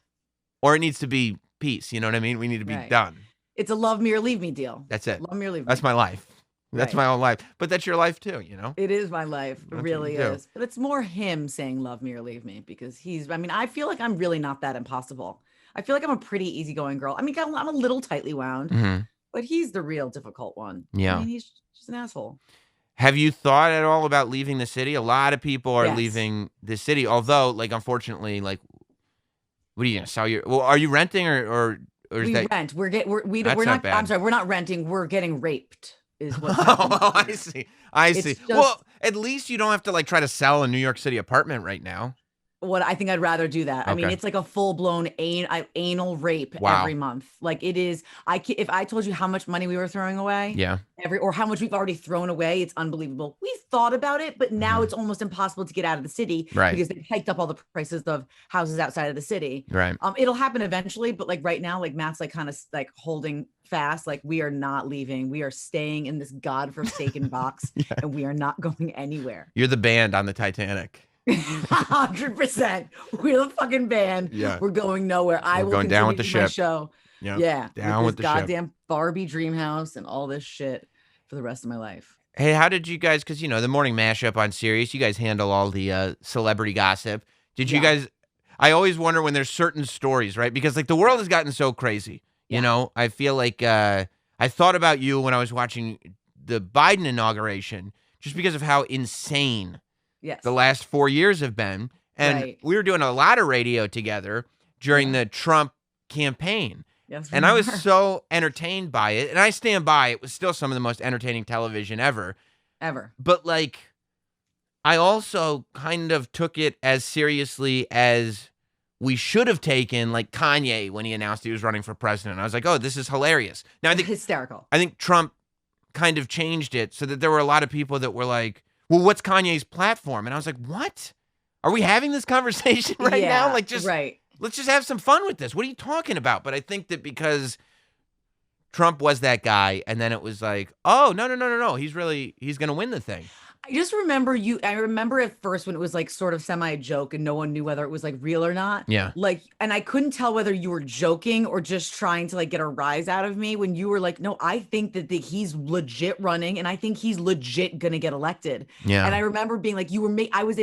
or it needs to be peace. You know what I mean? We need to be done. It's a love me or leave me deal. That's it. Love me or leave me. That's my life. That's my own life. But that's your life too, It is my life. It really is. But it's more him saying love me or leave me because I feel like I'm really not that impossible. I feel like I'm a pretty easygoing girl. I mean, I'm a little tightly wound. Mm-hmm. But he's the real difficult one. Yeah. I mean, he's just an asshole. Have you thought at all about leaving the city? A lot of people are leaving the city. Although, like, unfortunately, like, what are you going to sell your... Well, are you renting or is we that... rent. We're not bad. I'm sorry. We're not renting. We're getting raped is what's happening. I see. Well, at least you don't have to, like, try to sell a New York City apartment right now. What I think I'd rather do that. Okay. I mean, it's like a full-blown anal rape every month. Like it is. If I told you how much money we were throwing away, or how much we've already thrown away, it's unbelievable. We've thought about it, but now it's almost impossible to get out of the city because they've hiked up all the prices of houses outside of the city. Right. It'll happen eventually, but like right now, like Matt's like kind of like holding fast. Like we are not leaving. We are staying in this godforsaken box, and we are not going anywhere. You're the band on the Titanic. 100%. We're the fucking band. Yeah. We're going nowhere. We're going down with the ship. Show. Yep. Yeah. Down with the goddamn ship. Barbie dream house and all this shit for the rest of my life. Hey, how did you guys, because the morning mashup on Sirius, you guys handle all the celebrity gossip. Did you guys, I always wonder when there's certain stories, right? Because like the world has gotten so crazy. I feel like I thought about you when I was watching the Biden inauguration, just because of how insane the last 4 years have been. And we were doing a lot of radio together during the Trump campaign. Yes, and I was so entertained by it. And I stand by it. Was still some of the most entertaining television ever. But like, I also kind of took it as seriously as we should have taken like Kanye when he announced he was running for president. I was like, oh, this is hilarious. Now I think hysterical. I think Trump kind of changed it so that there were a lot of people that were like, well, what's Kanye's platform? And I was like, what? Are we having this conversation right now? Like, just let's just have some fun with this. What are you talking about? But I think that because Trump was that guy, and then it was like, oh, no. He's going to win the thing. I just remember I remember at first when it was like sort of semi a joke and no one knew whether it was like real or not. Yeah. Like, and I couldn't tell whether you were joking or just trying to like get a rise out of me when you were like, no, I think that he's legit running and I think he's legit gonna get elected. Yeah. And I remember being like, I was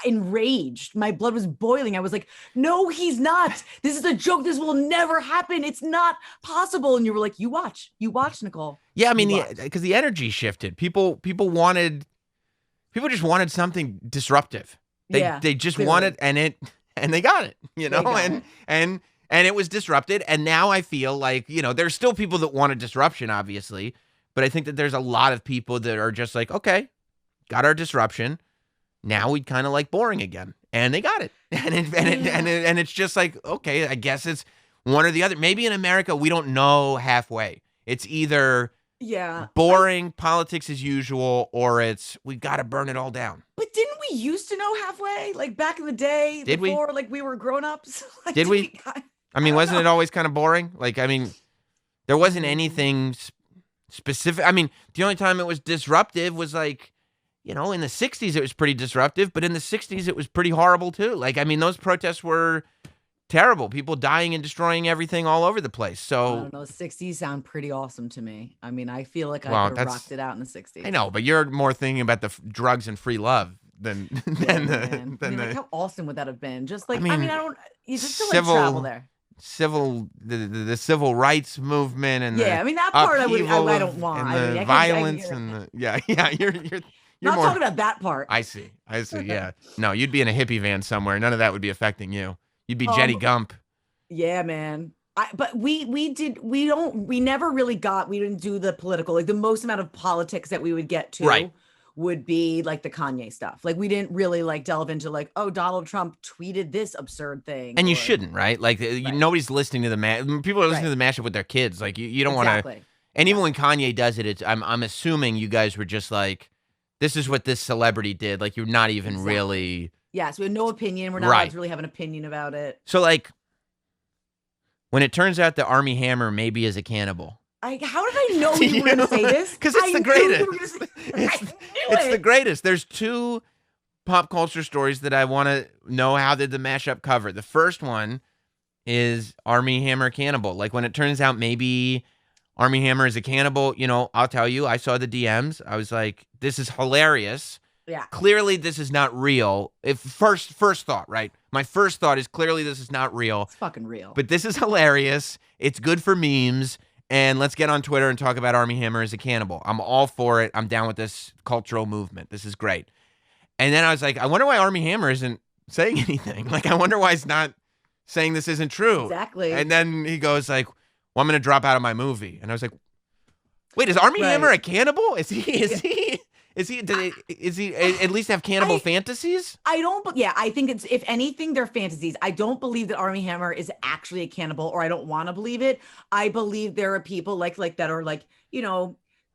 enraged. My blood was boiling. I was like, no, he's not. This is a joke. This will never happen. It's not possible. And you were like, you watch, Nicole. Yeah, I mean, because the energy shifted. People just wanted something disruptive. They just clearly. wanted, and they got it, and it was disrupted. And now I feel like, there's still people that want a disruption, obviously, but I think that there's a lot of people that are just like, okay, got our disruption. Now we'd kind of like boring again, and they got it, and it's just like, okay, I guess it's one or the other. Maybe in America we don't know halfway. It's either boring politics as usual, or it's we got to burn it all down. But didn't we used to know halfway, like back in the day? Did before, we? Like we were grown ups. Like, did we? I mean, wasn't it always kind of boring? Like, I mean, there wasn't anything specific. I mean, the only time it was disruptive was like, in the 60s, it was pretty disruptive, but in the 60s, it was pretty horrible, too. Like, I mean, those protests were terrible. People dying and destroying everything all over the place. So, I don't know. 60s sound pretty awesome to me. I mean, I feel like I could have rocked it out in the 60s. I know, but you're more thinking about the drugs and free love than like, how awesome would that have been? Just like, you just still like travel there. The civil rights movement and I mean, that part I don't want. And the violence you're not talking about that part. I see. Yeah. No, you'd be in a hippie van somewhere. None of that would be affecting you. You'd be Jenny Gump. Yeah, man. But we never really we didn't do the political, like the most amount of politics that we would get to would be like the Kanye stuff. Like we didn't really like delve into like, oh, Donald Trump tweeted this absurd thing. And you shouldn't, right? Like nobody's listening to the people are listening to the mashup with their kids. Like you don't want to. And even when Kanye does it, I'm assuming you guys were just like, this is what this celebrity did. Like, you're not even really. Yeah, so we have no opinion. We're not allowed to really have an opinion about it. So, like, when it turns out that Armie Hammer maybe is a cannibal. How did I know you were going to say this? Because it's the greatest. It's the greatest. There's two pop culture stories that I want to know how did the mashup cover. The first one is Armie Hammer cannibal. Like, when it turns out maybe Armie Hammer is a cannibal, I'll tell you, I saw the DMs. I was like, this is hilarious. Yeah. Clearly, this is not real. First thought, right? My first thought is clearly this is not real. It's fucking real. But this is hilarious. It's good for memes. And let's get on Twitter and talk about Armie Hammer as a cannibal. I'm all for it. I'm down with this cultural movement. This is great. And then I was like, I wonder why Armie Hammer isn't saying anything. Like, I wonder why he's not saying this isn't true. Exactly. And then he goes like, well, I'm going to drop out of my movie. And I was like, wait, is Armie Hammer a cannibal? Does he at least have cannibal fantasies? I think it's, if anything, they're fantasies. I don't believe that Armie Hammer is actually a cannibal, or I don't want to believe it. I believe there are people like that are like,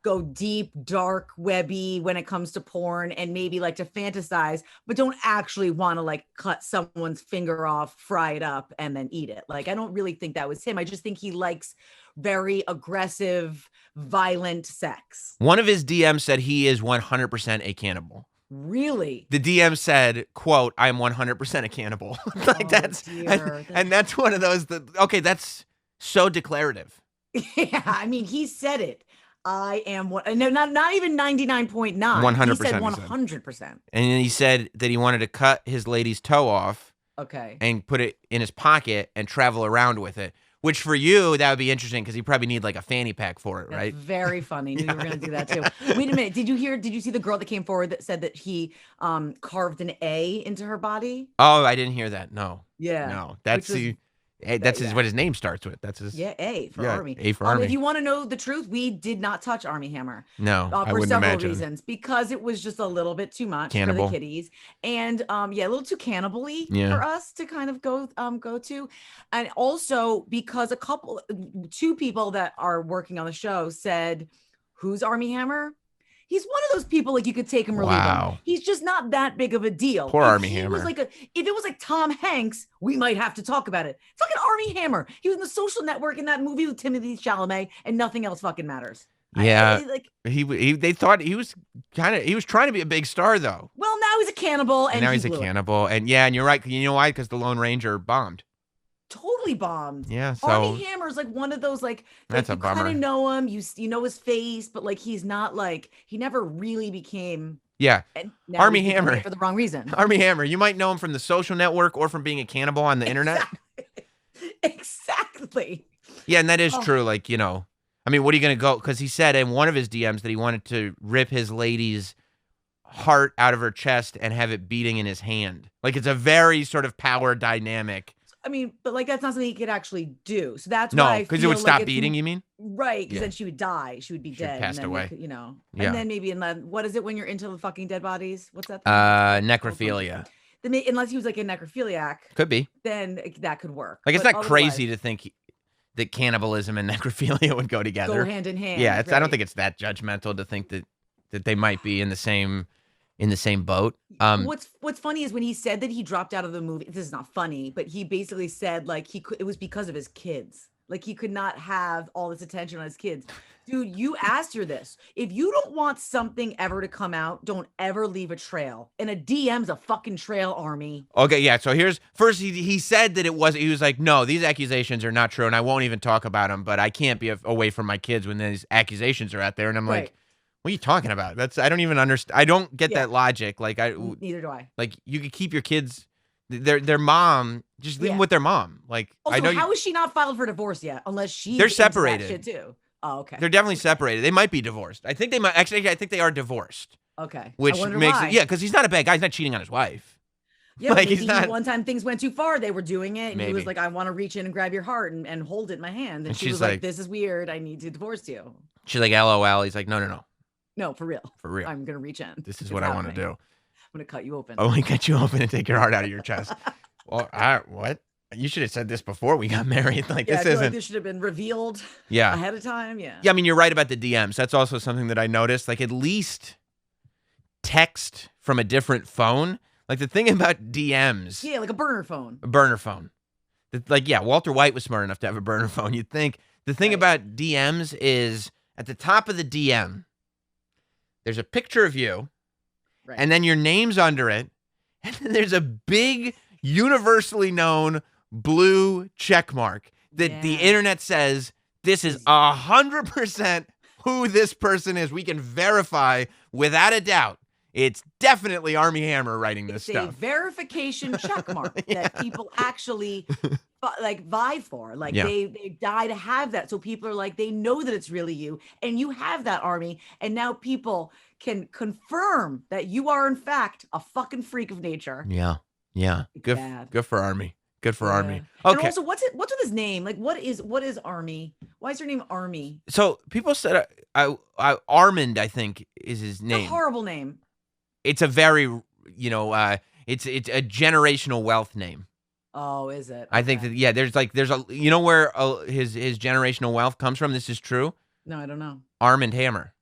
go deep, dark, webby when it comes to porn and maybe like to fantasize, but don't actually want to like cut someone's finger off, fry it up, and then eat it. Like, I don't really think that was him. I just think he likes very aggressive, violent sex. One of his DMs said he is 100% a cannibal. Really? The DM said, quote, I'm 100% a cannibal. Like, and that's one of those that's so declarative. Yeah, I mean, he said it. I am not even 99.9. 100%. He said 100%. And then he said that he wanted to cut his lady's toe off. Okay. And put it in his pocket and travel around with it. Which for you, that would be interesting because you probably need like a fanny pack for it, right? That's very funny. Knew you were going to do that too. Wait a minute. Did you see the girl that came forward that said that he carved an A into her body? Oh, I didn't hear that. No. Yeah. No, that's what his name starts with. That's his. Yeah, A for Armie. A for Armie. If you want to know the truth, we did not touch Armie Hammer. No, I for wouldn't several imagine. reasons. Because it was just a little bit too much Cannibal. for the kiddies, and a little too cannibal-y for us to kind of go to, and also because two people that are working on the show said, "Who's Armie Hammer?" He's one of those people like you could take him or leave him. He's just not that big of a deal. Poor Armie Hammer. If it was like Tom Hanks, we might have to talk about it. Fucking Armie Hammer. He was in The Social Network in that movie with Timothy Chalamet, and nothing else fucking matters. Yeah. Like, They thought he was trying to be a big star though. well, now he's a cannibal, and now he he's a blew it. cannibal. And yeah, and you're right. You know why? Because the Lone Ranger bombed. Totally bombed. Yeah, so Armie Hammer is like one of those that's a you kind bummer. of know him, you know his face, but like he's not like he never really became. Yeah, And now Armie he's becoming Hammer it for the wrong reason. Armie Hammer. You might know him from The Social Network or from being a cannibal on the internet. Exactly. Yeah, and that is Oh. true. Like, you know, I mean, what are you going to go? Because he said in one of his DMs that he wanted to rip his lady's heart out of her chest and have it beating in his hand. Like, it's a very sort of power dynamic. I mean, but like that's not something he could actually do. So that's No, why because it would feel stop it's beating. You mean? right? Because Yeah. then she would die. She would be dead. passed and then away. You know. Yeah. And then maybe what is it when you're into the fucking dead bodies? What's that? Necrophilia. Then unless he was like a necrophiliac, Could be. then that could work. Like, it's But not crazy to think that cannibalism and necrophilia would go together. go hand in hand. Yeah, I don't right. think it's that judgmental to think that they might be in the same boat. What's funny is when he said that he dropped out of the movie. This is not funny, but he basically said like it was because of his kids. Like he could not have all this attention on his kids. Dude, you asked her this. If you don't want something ever to come out, don't ever leave a trail. And a DM's a fucking trail, Armie. Okay, yeah. So here's first he said that he was like, no, these accusations are not true, and I won't even talk about them. But I can't be away from my kids when these accusations are out there. And I'm like, what are you talking about? I don't even understand. I don't get that logic. Like Neither do I. Like you could keep your kids, their mom, just leave them with their mom. Like also, I know how is she not filed for divorce yet? Unless she's they're into separated. that shit too. Oh, okay. They're definitely separated. They might be divorced. I think they might actually. I think they are divorced. Okay. Which makes it because he's not a bad guy. He's not cheating on his wife. Yeah, like he's not. One time things went too far. They were doing it, and he was like, "I want to reach in and grab your heart and hold it in my hand." And she was like, "This is weird. I need to divorce you." She's like, "LOL." He's like, "No, no, for real, for real. I'm gonna reach in. This is what I want to do. I'm gonna cut you open. Oh, I cut you open and take your heart out of your chest." Well, what? You should have said this before we got married. Like this isn't. Like this should have been revealed. Yeah. Ahead of time. Yeah. Yeah, I mean, you're right about the DMs. That's also something that I noticed. Like at least text from a different phone. Like the thing about DMs. Yeah, like a burner phone. A burner phone. Like, yeah, Walter White was smart enough to have a burner phone. You'd think. The thing about DMs is at the top of the DM, there's a picture of you, and then your name's under it, and then there's a big, universally known blue check mark that the internet says this is 100% who this person is. We can verify without a doubt. It's definitely Armie Hammer writing this stuff. It's a verification check mark that people actually vie for. Like they die to have that. So people are like, they know that it's really you, and you have that, Armie. And now people can confirm that you are in fact a fucking freak of nature. Yeah. Good for Armie. Good for Armie. Okay. And also, what's with his name? Like, what is Armie? Why is her name Armie? So people said Armand, I think, is his name. It's a horrible name. It's a very, it's a generational wealth name. Oh, is it? Okay. I think that there's a where his generational wealth comes from. This is true. No, I don't know. Armie Hammer.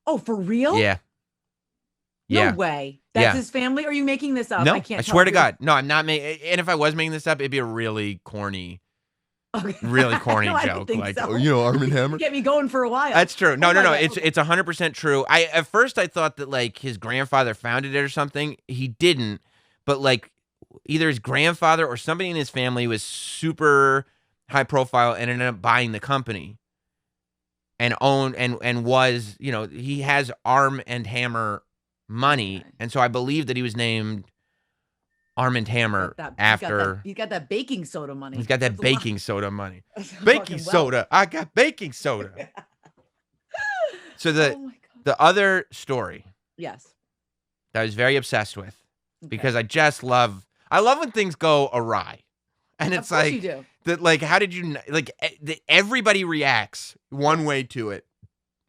Oh, for real? Yeah. No way. That's his family? Or are you making this up? No, I can't. I swear to God. No, I'm not making. And if I was making this up, it'd be a really corny. Really corny joke, like so. Armie Hammer. Get me going for a while. That's true. No. It's 100% true. At first I thought that like his grandfather founded it or something. He didn't, but like either his grandfather or somebody in his family was super high profile and ended up buying the company and owned and was he has Arm and Hammer money, and so I believe that he was named Armie Hammer after he's got that baking soda money. He's got that baking soda money. Baking soda. I got baking soda. So the other story. Yes. That I was very obsessed with because I just love when things go awry. And it's like you do. That like how did you everybody reacts one way to it.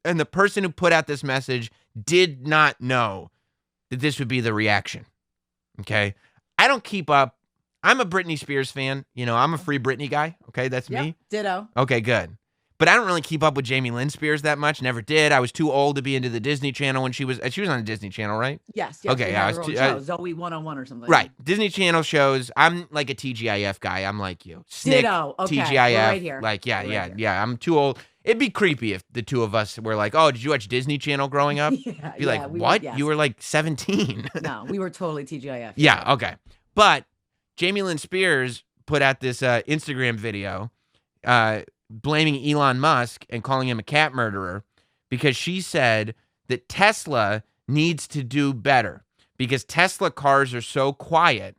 And the person who put out this message did not know that this would be the reaction. Okay? I don't keep up. I'm a Britney Spears fan. I'm a free Britney guy. Okay, that's me. Ditto. Okay, good. But I don't really keep up with Jamie Lynn Spears that much. Never did. I was too old to be into the Disney Channel when she was on the Disney Channel, right? Yes. Okay, yeah. I was show, Zoe 101 or something. Right. Disney Channel shows. I'm like a TGIF guy. I'm like you. Snick, Ditto. Okay. TGIF. We're right here. Like, yeah. I'm too old. It'd be creepy if the two of us were like, oh, did you watch Disney Channel growing up? Be like, what? Yes. You were like 17. No, we were totally TGIF. Yeah, okay. But Jamie Lynn Spears put out this Instagram video blaming Elon Musk and calling him a cat murderer because she said that Tesla needs to do better because Tesla cars are so quiet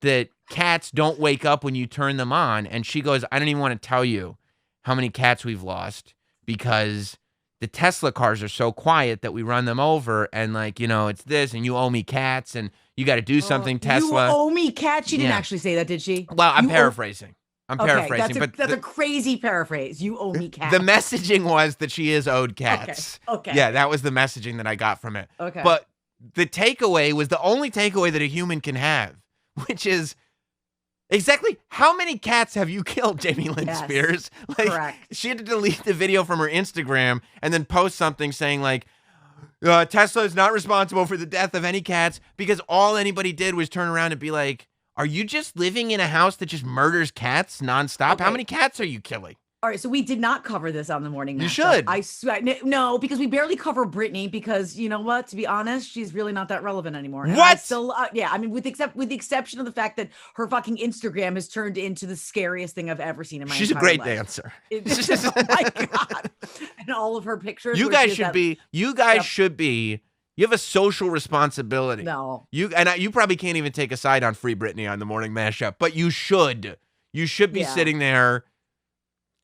that cats don't wake up when you turn them on. And she goes, I don't even want to tell you how many cats we've lost because the Tesla cars are so quiet that we run them over and like, it's this and you owe me cats and you got to do something, Tesla. You owe me cats? She didn't actually say that, did she? Well, I'm paraphrasing. I'm paraphrasing. That's a crazy paraphrase. You owe me cats. The messaging was that she is owed cats. Okay. Yeah, that was the messaging that I got from it. Okay. But the takeaway was the only takeaway that a human can have, which is exactly how many cats have you killed, Jamie Lynn Spears? Like, correct. She had to delete the video from her Instagram and then post something saying like, Tesla is not responsible for the death of any cats because all anybody did was turn around and be like, are you just living in a house that just murders cats nonstop? Okay. How many cats are you killing? All right, so we did not cover this on the morning. You mashup. should. I swear, no, because we barely cover Britney because you know what? To be honest, she's really not that relevant anymore. And what? I mean, with the exception of the fact that her fucking Instagram has turned into the scariest thing I've ever seen in my. She's a great dancer. It's just, oh my god! And all of her pictures. You guys should be. You guys should be. You have a social responsibility. No. You probably can't even take a side on Free Britney on the morning mashup, but you should. You should be sitting there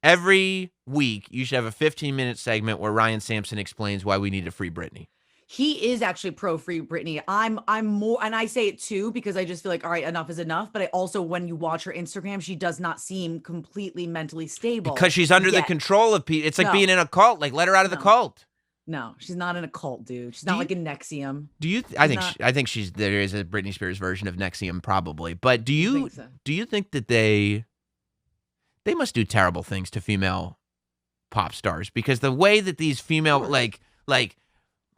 every week. You should have a 15-minute segment where Ryan Sampson explains why we need to free Britney. He is actually pro Free Britney. I'm more, and I say it too because I just feel like, all right, enough is enough. But I also, when you watch her Instagram, she does not seem completely mentally stable because she's under the control of people. It's like being in a cult. Like, let her out of the cult. No, she's not in a cult, dude. She's not like in NXIVM. Do you? I think she's. There is a Britney Spears version of NXIVM, probably. But do you think that they must do terrible things to female pop stars because the way that these female like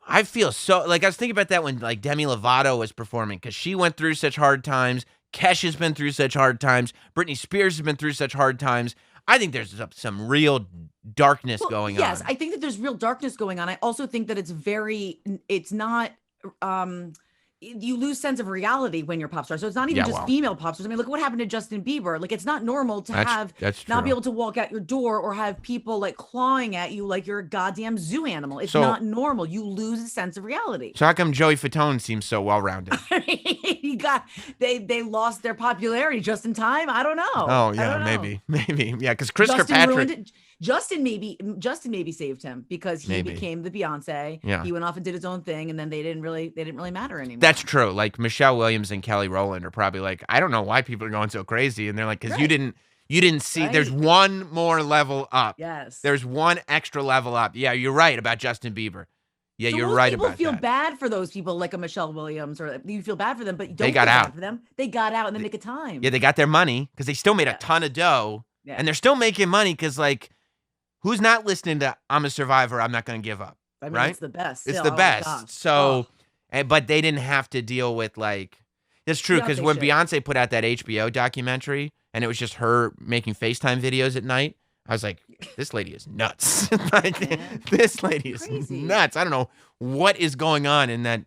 I feel so like I was thinking about that when like Demi Lovato was performing because she went through such hard times. Kesha's been through such hard times. Britney Spears has been through such hard times. I think there's some real darkness going on. Yes, I think that there's real darkness going on. I also think that it's not, you lose sense of reality when you're pop star. So it's not even just female pop stars. I mean, look what happened to Justin Bieber. Like, it's not normal to not be able to walk out your door or have people like clawing at you like you're a goddamn zoo animal. It's not normal. You lose a sense of reality. So how come Joey Fatone seems so well-rounded? They lost their popularity just in time. I don't know. Oh yeah, maybe. Yeah, because Chris Kirkpatrick. Justin maybe saved him because he became the Beyonce. Yeah. He went off and did his own thing, and then they didn't really matter anymore. That's true. Like Michelle Williams and Kelly Rowland are probably like, I don't know why people are going so crazy, and they're like, because you didn't see. Right. There's one more level up. Yes. There's one extra level up. Yeah, you're right about Justin Bieber. Yeah, so you're right about that. People feel bad for those people like a Michelle Williams, or you feel bad for them, but you don't feel bad for them. They got out in the nick of time. Yeah, they got their money because they still made a ton of dough, and they're still making money because like. Who's not listening to I'm a Survivor, I'm not going to give up, I mean, right? It's the best. It's the best. So, but they didn't have to deal with like, that's true because when Beyonce put out that HBO documentary and it was just her making FaceTime videos at night, I was like, this lady is nuts. This lady is nuts. I don't know what is going on in that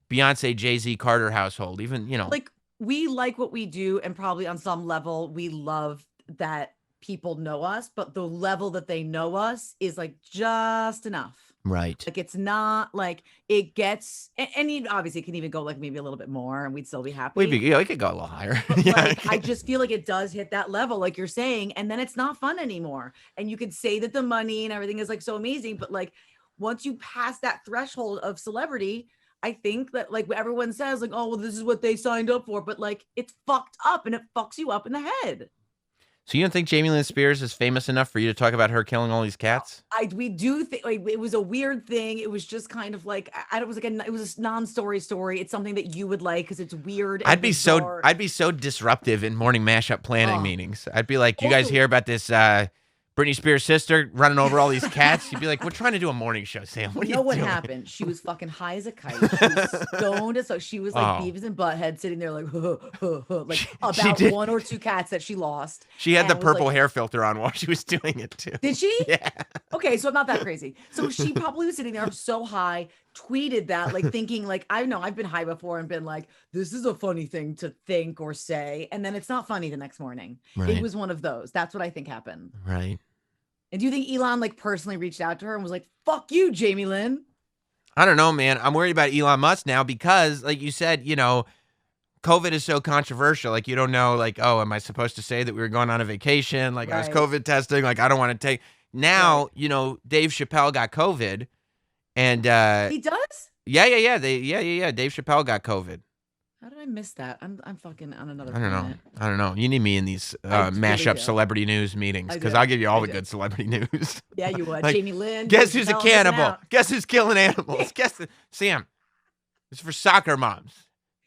Beyonce, Jay-Z, Carter household. Even, Like, we like what we do and probably on some level we love that people know us, but the level that they know us is like just enough. Right. Like it's not like it gets, and you obviously can even go like maybe a little bit more and we'd still be happy. We could go a little higher. Like, I just feel like it does hit that level, like you're saying, and then it's not fun anymore. And you could say that the money and everything is like so amazing, but like once you pass that threshold of celebrity, I think that like everyone says like, oh, well, this is what they signed up for, but like it's fucked up and it fucks you up in the head. So you don't think Jamie Lynn Spears is famous enough for you to talk about her killing all these cats? We do think like, it was a weird thing. It was just kind of like it was a non-story story. It's something that you would like because it's weird. I'd be so disruptive in morning mashup planning meetings. I'd be like, do you guys hear about this Britney Spears' sister running over all these cats. You'd be like, we're trying to do a morning show, Sam. What are you know what doing? happened? She was fucking high as a kite. She was stoned as so she was like Beavis and Butthead sitting there like, like about one or two cats that she lost. She had the purple hair filter on while she was doing it too. Did she? Yeah. Okay, so I'm not that crazy. So she probably was sitting there so high, tweeted that, like thinking like, I know I've been high before and been like, this is a funny thing to think or say. And then it's not funny the next morning. Right. It was one of those. That's what I think happened. Right. And do you think Elon like personally reached out to her and was like, fuck you, Jamie Lynn? I don't know, man. I'm worried about Elon Musk now because, like you said, COVID is so controversial. Like, you don't know, like, oh, am I supposed to say that we were going on a vacation? Like, I was COVID testing. Like, I don't want to take. Now, Dave Chappelle got COVID. And he does? Yeah. Dave Chappelle got COVID. How did I miss that? I'm fucking on another planet. I don't know. You need me in these mashup celebrity news meetings because I'll give you all the good celebrity news. Yeah, you would. Like, Jamie Lynn. Guess who's a cannibal? Guess who's killing animals? Sam, it's for soccer moms.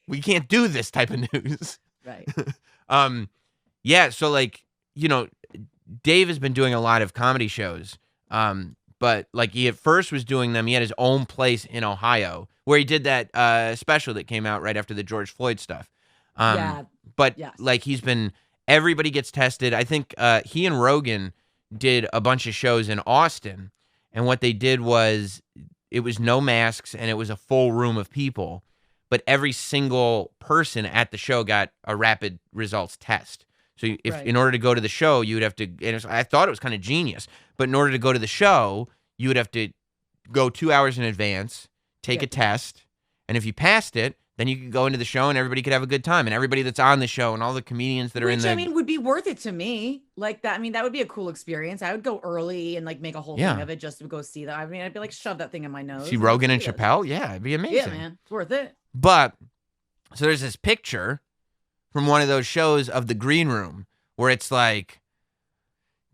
We can't do this type of news. Right. Yeah, so like, Dave has been doing a lot of comedy shows. But like he at first was doing them. He had his own place in Ohio where he did that special that came out right after the George Floyd stuff. But like everybody gets tested. I think he and Rogan did a bunch of shows in Austin. And what they did was it was no masks and it was a full room of people. But every single person at the show got a rapid results test. So in order to go to the show, you would have to, and I thought it was kind of genius, but in order to go to the show, you would have to go 2 hours in advance, take a test, and if you passed it, then you could go into the show and everybody could have a good time. And everybody that's on the show and all the comedians that are in the... would be worth it to me. Like that, that would be a cool experience. I would go early and like make a whole thing of it just to go see that. I'd be like, shove that thing in my nose. See Rogan and Chappelle? Yeah, it'd be amazing. Yeah, man. It's worth it. But, so there's this picture from one of those shows of the green room where it's like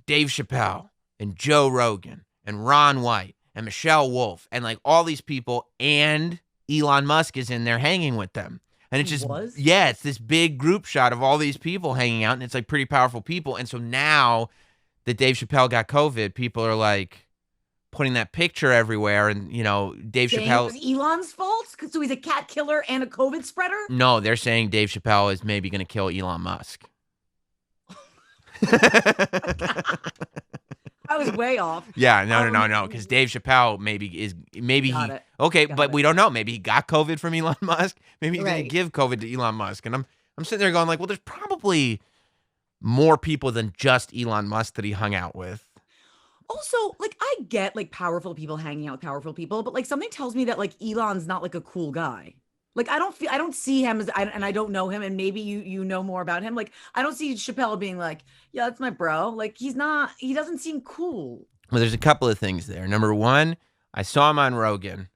Dave Chappelle and Joe Rogan and Ron White and Michelle Wolf and like all these people, and Elon Musk is in there hanging with them. And it's just, it's this big group shot of all these people hanging out, and it's like pretty powerful people. And so now that Dave Chappelle got COVID, people are like putting that picture everywhere, and Dave Chappelle. It was Elon's fault? So he's a cat killer and a COVID spreader? No, they're saying Dave Chappelle is maybe going to kill Elon Musk. I was way off. Yeah, no. Because Dave Chappelle but we don't know. Maybe he got COVID from Elon Musk. Maybe he's going to give COVID to Elon Musk. And I'm sitting there going like, well, there's probably more people than just Elon Musk that he hung out with. Also, like, I get like powerful people hanging out with powerful people, but like something tells me that like Elon's not like a cool guy. Like, I don't see him as, and I don't know him, and maybe you know more about him. Like, I don't see Chappelle being like, yeah, that's my bro. Like, he doesn't seem cool. Well, there's a couple of things there. Number one, I saw him on Rogan.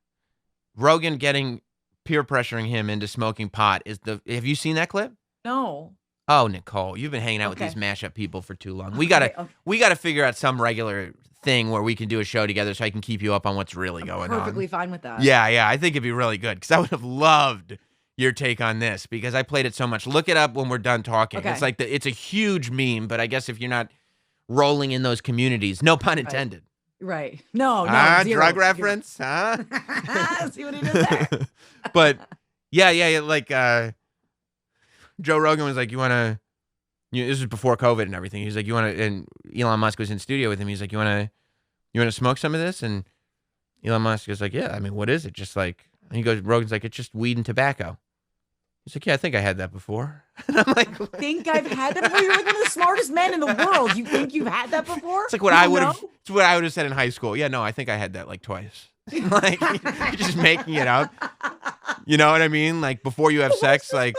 Rogan getting peer pressuring him into smoking pot have you seen that clip? No. Oh, Nicole, you've been hanging out with these mashup people for too long. We gotta figure out some regular thing where we can do a show together so I can keep you up on what's really going on. Perfectly fine with that. Yeah, I think it'd be really good because I would have loved your take on this because I played it so much. Look it up when we're done talking. Okay. It's like it's a huge meme, but I guess if you're not rolling in those communities, no pun intended. Right. No. Zero. Drug reference, huh? See what he did there. But yeah, like Joe Rogan was like, this was before COVID and everything. He's like, and Elon Musk was in studio with him. He's like, you want to smoke some of this? And Elon Musk is like, yeah, I mean, what is it? Just like, and he goes, Rogan's like, it's just weed and tobacco. He's like, yeah, I think I had that before. And I'm like, you think I've had that before? You're like one of the smartest men in the world. You think you've had that before? It's like what I would have said in high school. Yeah, no, I think I had that like twice. Like, you're just making it up. You know what I mean? Like before you have sex, like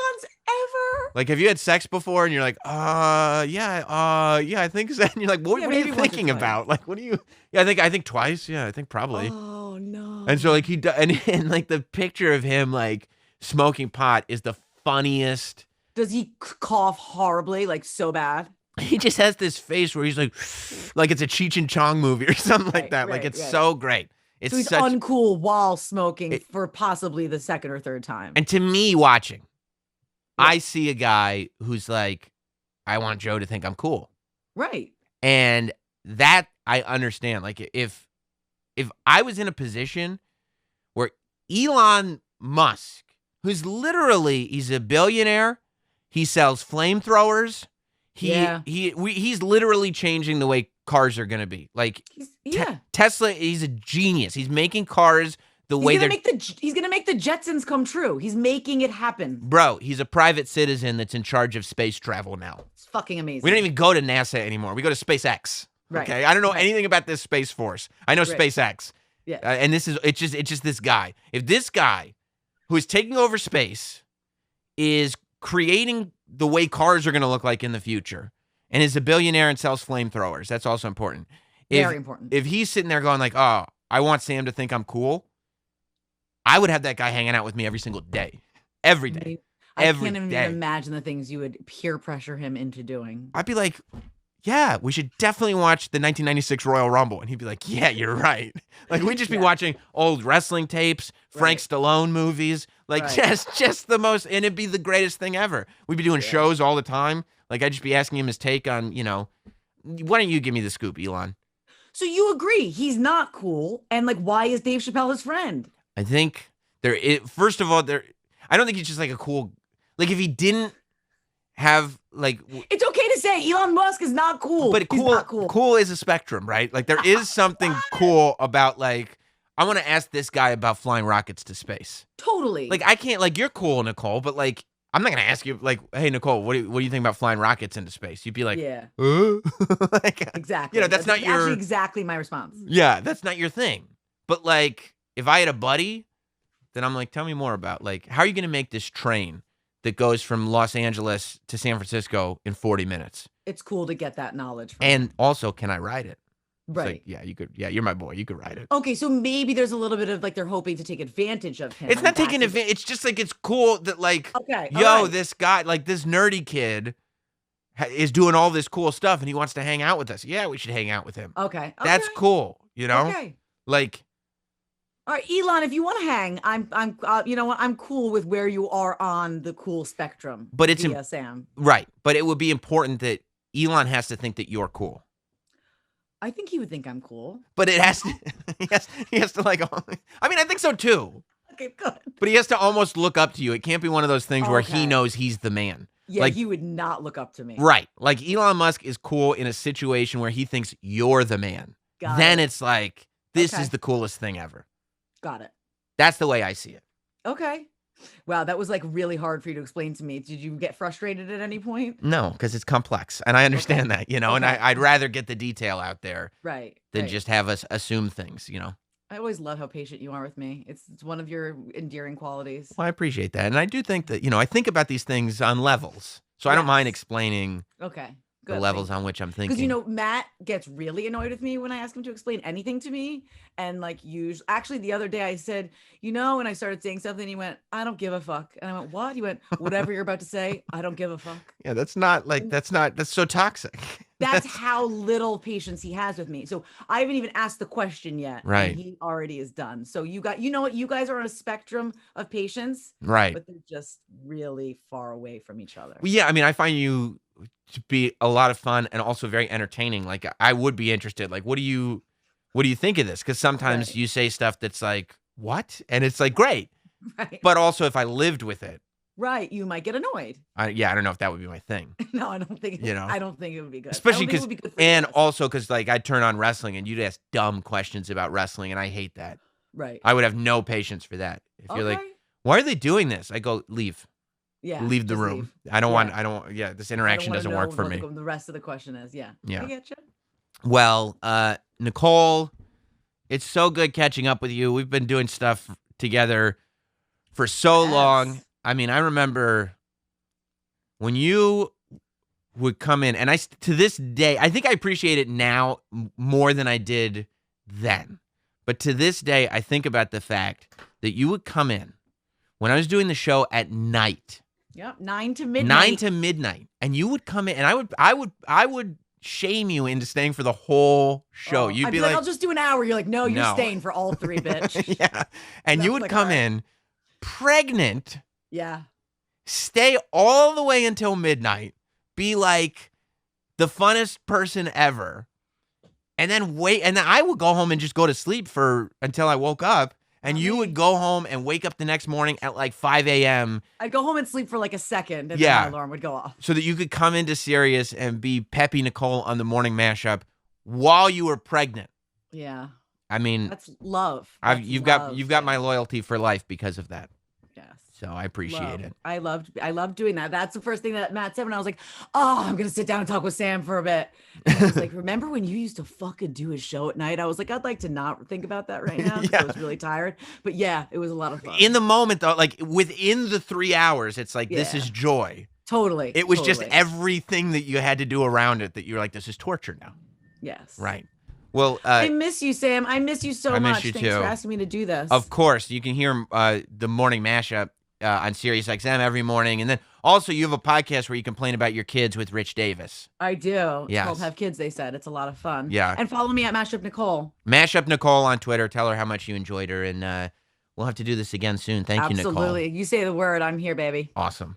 ever. Like, have you had sex before? And you're like, yeah, I think so. And you're like, what are you thinking about? Like, what do you? Yeah, I think twice. Yeah, I think probably. Oh no. And so like and like the picture of him like smoking pot is the funniest. Does he cough horribly, like so bad? He just has this face where he's like it's a Cheech and Chong movie or something like that. Like it's so great. It's so he's uncool while smoking for possibly the second or third time. And to me, watching, I see a guy who's like, I want Joe to think I'm cool. Right. And that I understand. Like if I was in a position where Elon Musk, he's a billionaire, he sells flamethrowers, he's literally changing the way cars are going to be. Like Tesla, he's a genius. He's making cars the way he's gonna make the Jetsons come true. He's making it happen. Bro, he's a private citizen that's in charge of space travel now. It's fucking amazing. We don't even go to NASA anymore. We go to SpaceX. Right. Okay, I don't know anything about this Space Force. I know SpaceX. Yeah. And it's just this guy. If this guy who is taking over space is creating the way cars are going to look like in the future and is a billionaire and sells flamethrowers, that's also important. Very important. If he's sitting there going like, "Oh, I want Sam to think I'm cool," I would have that guy hanging out with me every single day. Every day. I can't even imagine the things you would peer pressure him into doing. I'd be like, yeah, we should definitely watch the 1996 Royal Rumble. And he'd be like, yeah, you're right. Like, we'd just be watching old wrestling tapes, Frank Stallone movies, like just the most, and it'd be the greatest thing ever. We'd be doing shows all the time. Like, I'd just be asking him his take on, why don't you give me the scoop, Elon? So you agree he's not cool. And like, why is Dave Chappelle his friend? I think first of all, I don't think he's just like a cool, like if he didn't have like. It's okay to say Elon Musk is not cool. But cool is a spectrum, right? Like there is something cool about like, I want to ask this guy about flying rockets to space. Totally. Like I can't, like you're cool, Nicole, but like, I'm not going to ask you like, hey, Nicole, what do you think about flying rockets into space? You'd be like, like, exactly. That's not actually exactly my response. Yeah, that's not your thing. But like, if I had a buddy, then I'm like, tell me more about like, how are you going to make this train that goes from Los Angeles to San Francisco in 40 minutes? It's cool to get that knowledge. And also, can I ride it? Right. Like, yeah, you could. Yeah, you're my boy. You could ride it. Okay, so maybe there's a little bit of like they're hoping to take advantage of him. It's not taking advantage. It's just like it's cool that like, this guy, like this nerdy kid, is doing all this cool stuff, and he wants to hang out with us. Yeah, we should hang out with him. Okay. That's cool. Okay. Like. All right, Elon, if you want to hang, I'm you know what? I'm cool with where you are on the cool spectrum. But it's Sam. Right. But it would be important that Elon has to think that you're cool. I think he would think I'm cool. But it has to he has to like, I mean, I think so too. Okay, good. But he has to almost look up to you. It can't be one of those things where he knows he's the man. Yeah, like, he would not look up to me. Right. Like Elon Musk is cool in a situation where he thinks you're the man. It's like, this is the coolest thing ever. Got it. That's the way I see it. Okay. Wow, that was like really hard for you to explain to me. Did you get frustrated at any point? No, because it's complex. And I understand that, and I'd rather get the detail out there than just have us assume things, I always love how patient you are with me. It's one of your endearing qualities. Well, I appreciate that. And I do think that, I think about these things on levels. So I don't mind explaining the levels on which I'm thinking. Because, Matt gets really annoyed with me when I ask him to explain anything to me. And like, actually the other day I said, and I started saying something, he went, I don't give a fuck. And I went, what? He went, whatever you're about to say, I don't give a fuck. Yeah, that's so toxic. That's how little patience he has with me. So I haven't even asked the question yet. Right. And he already is done. So you know what? You guys are on a spectrum of patience. Right. But they're just really far away from each other. Well, yeah. I mean, I find you to be a lot of fun and also very entertaining. Like I would be interested. Like, what do you think of this? Because sometimes you say stuff that's like, what? And it's like, great. Right. But also if I lived with it. Right. You might get annoyed. I don't know if that would be my thing. No, I don't think, I don't think it would be good. Especially because, and also because like I'd turn on wrestling and you'd ask dumb questions about wrestling. And I hate that. Right. I would have no patience for that. If you're like, why are they doing this? I go, leave. Yeah. Leave the room. Leave. This interaction doesn't work for me. The rest of the question is, yeah. Yeah. I get you. Well, Nicole, it's so good catching up with you. We've been doing stuff together for so long. I mean, I remember when you would come in, and to this day, I think I appreciate it now more than I did then. But to this day, I think about the fact that you would come in when I was doing the show at night. Yep, 9 to midnight. 9 to midnight, and you would come in, and I would shame you into staying for the whole show. You'd be like, I'll just do an hour. You're like, no, you're staying for all 3, bitch. Yeah, and you would come in pregnant. Yeah. Stay all the way until midnight. Be like the funnest person ever. and then wait, and then I would go home and just go to sleep until I woke up, and you would go home and wake up the next morning at like 5 a.m. I'd go home and sleep for like a second, and then my alarm would go off. So that you could come into Sirius and be Peppy Nicole on the morning mashup while you were pregnant. Yeah. I mean, that's love. You've got my loyalty for life because of that. Yes. So I appreciate it. I loved doing that. That's the first thing that Matt said when I was like, oh, I'm going to sit down and talk with Sam for a bit. And I was like, remember when you used to fucking do a show at night? I was like, I'd like to not think about that right now because I was really tired. But yeah, it was a lot of fun. In the moment though, like within the 3 hours, it's like, this is joy. Totally. It was just everything that you had to do around it that you're like, this is torture now. Yes. Right. Well, I miss you, Sam. I miss you so much. You Thanks too. for asking me to do this. Of course. You can hear the morning mashup on SiriusXM every morning. And then also you have a podcast where you complain about your kids with Rich Davis. I do. It's Yes. called Have Kids, they said. It's a lot of fun. Yeah. And follow me at Mashup Nicole. Mashup Nicole on Twitter. Tell her how much you enjoyed her. And we'll have to do this again soon. Thank you, Nicole. Absolutely. You say the word. I'm here, baby. Awesome.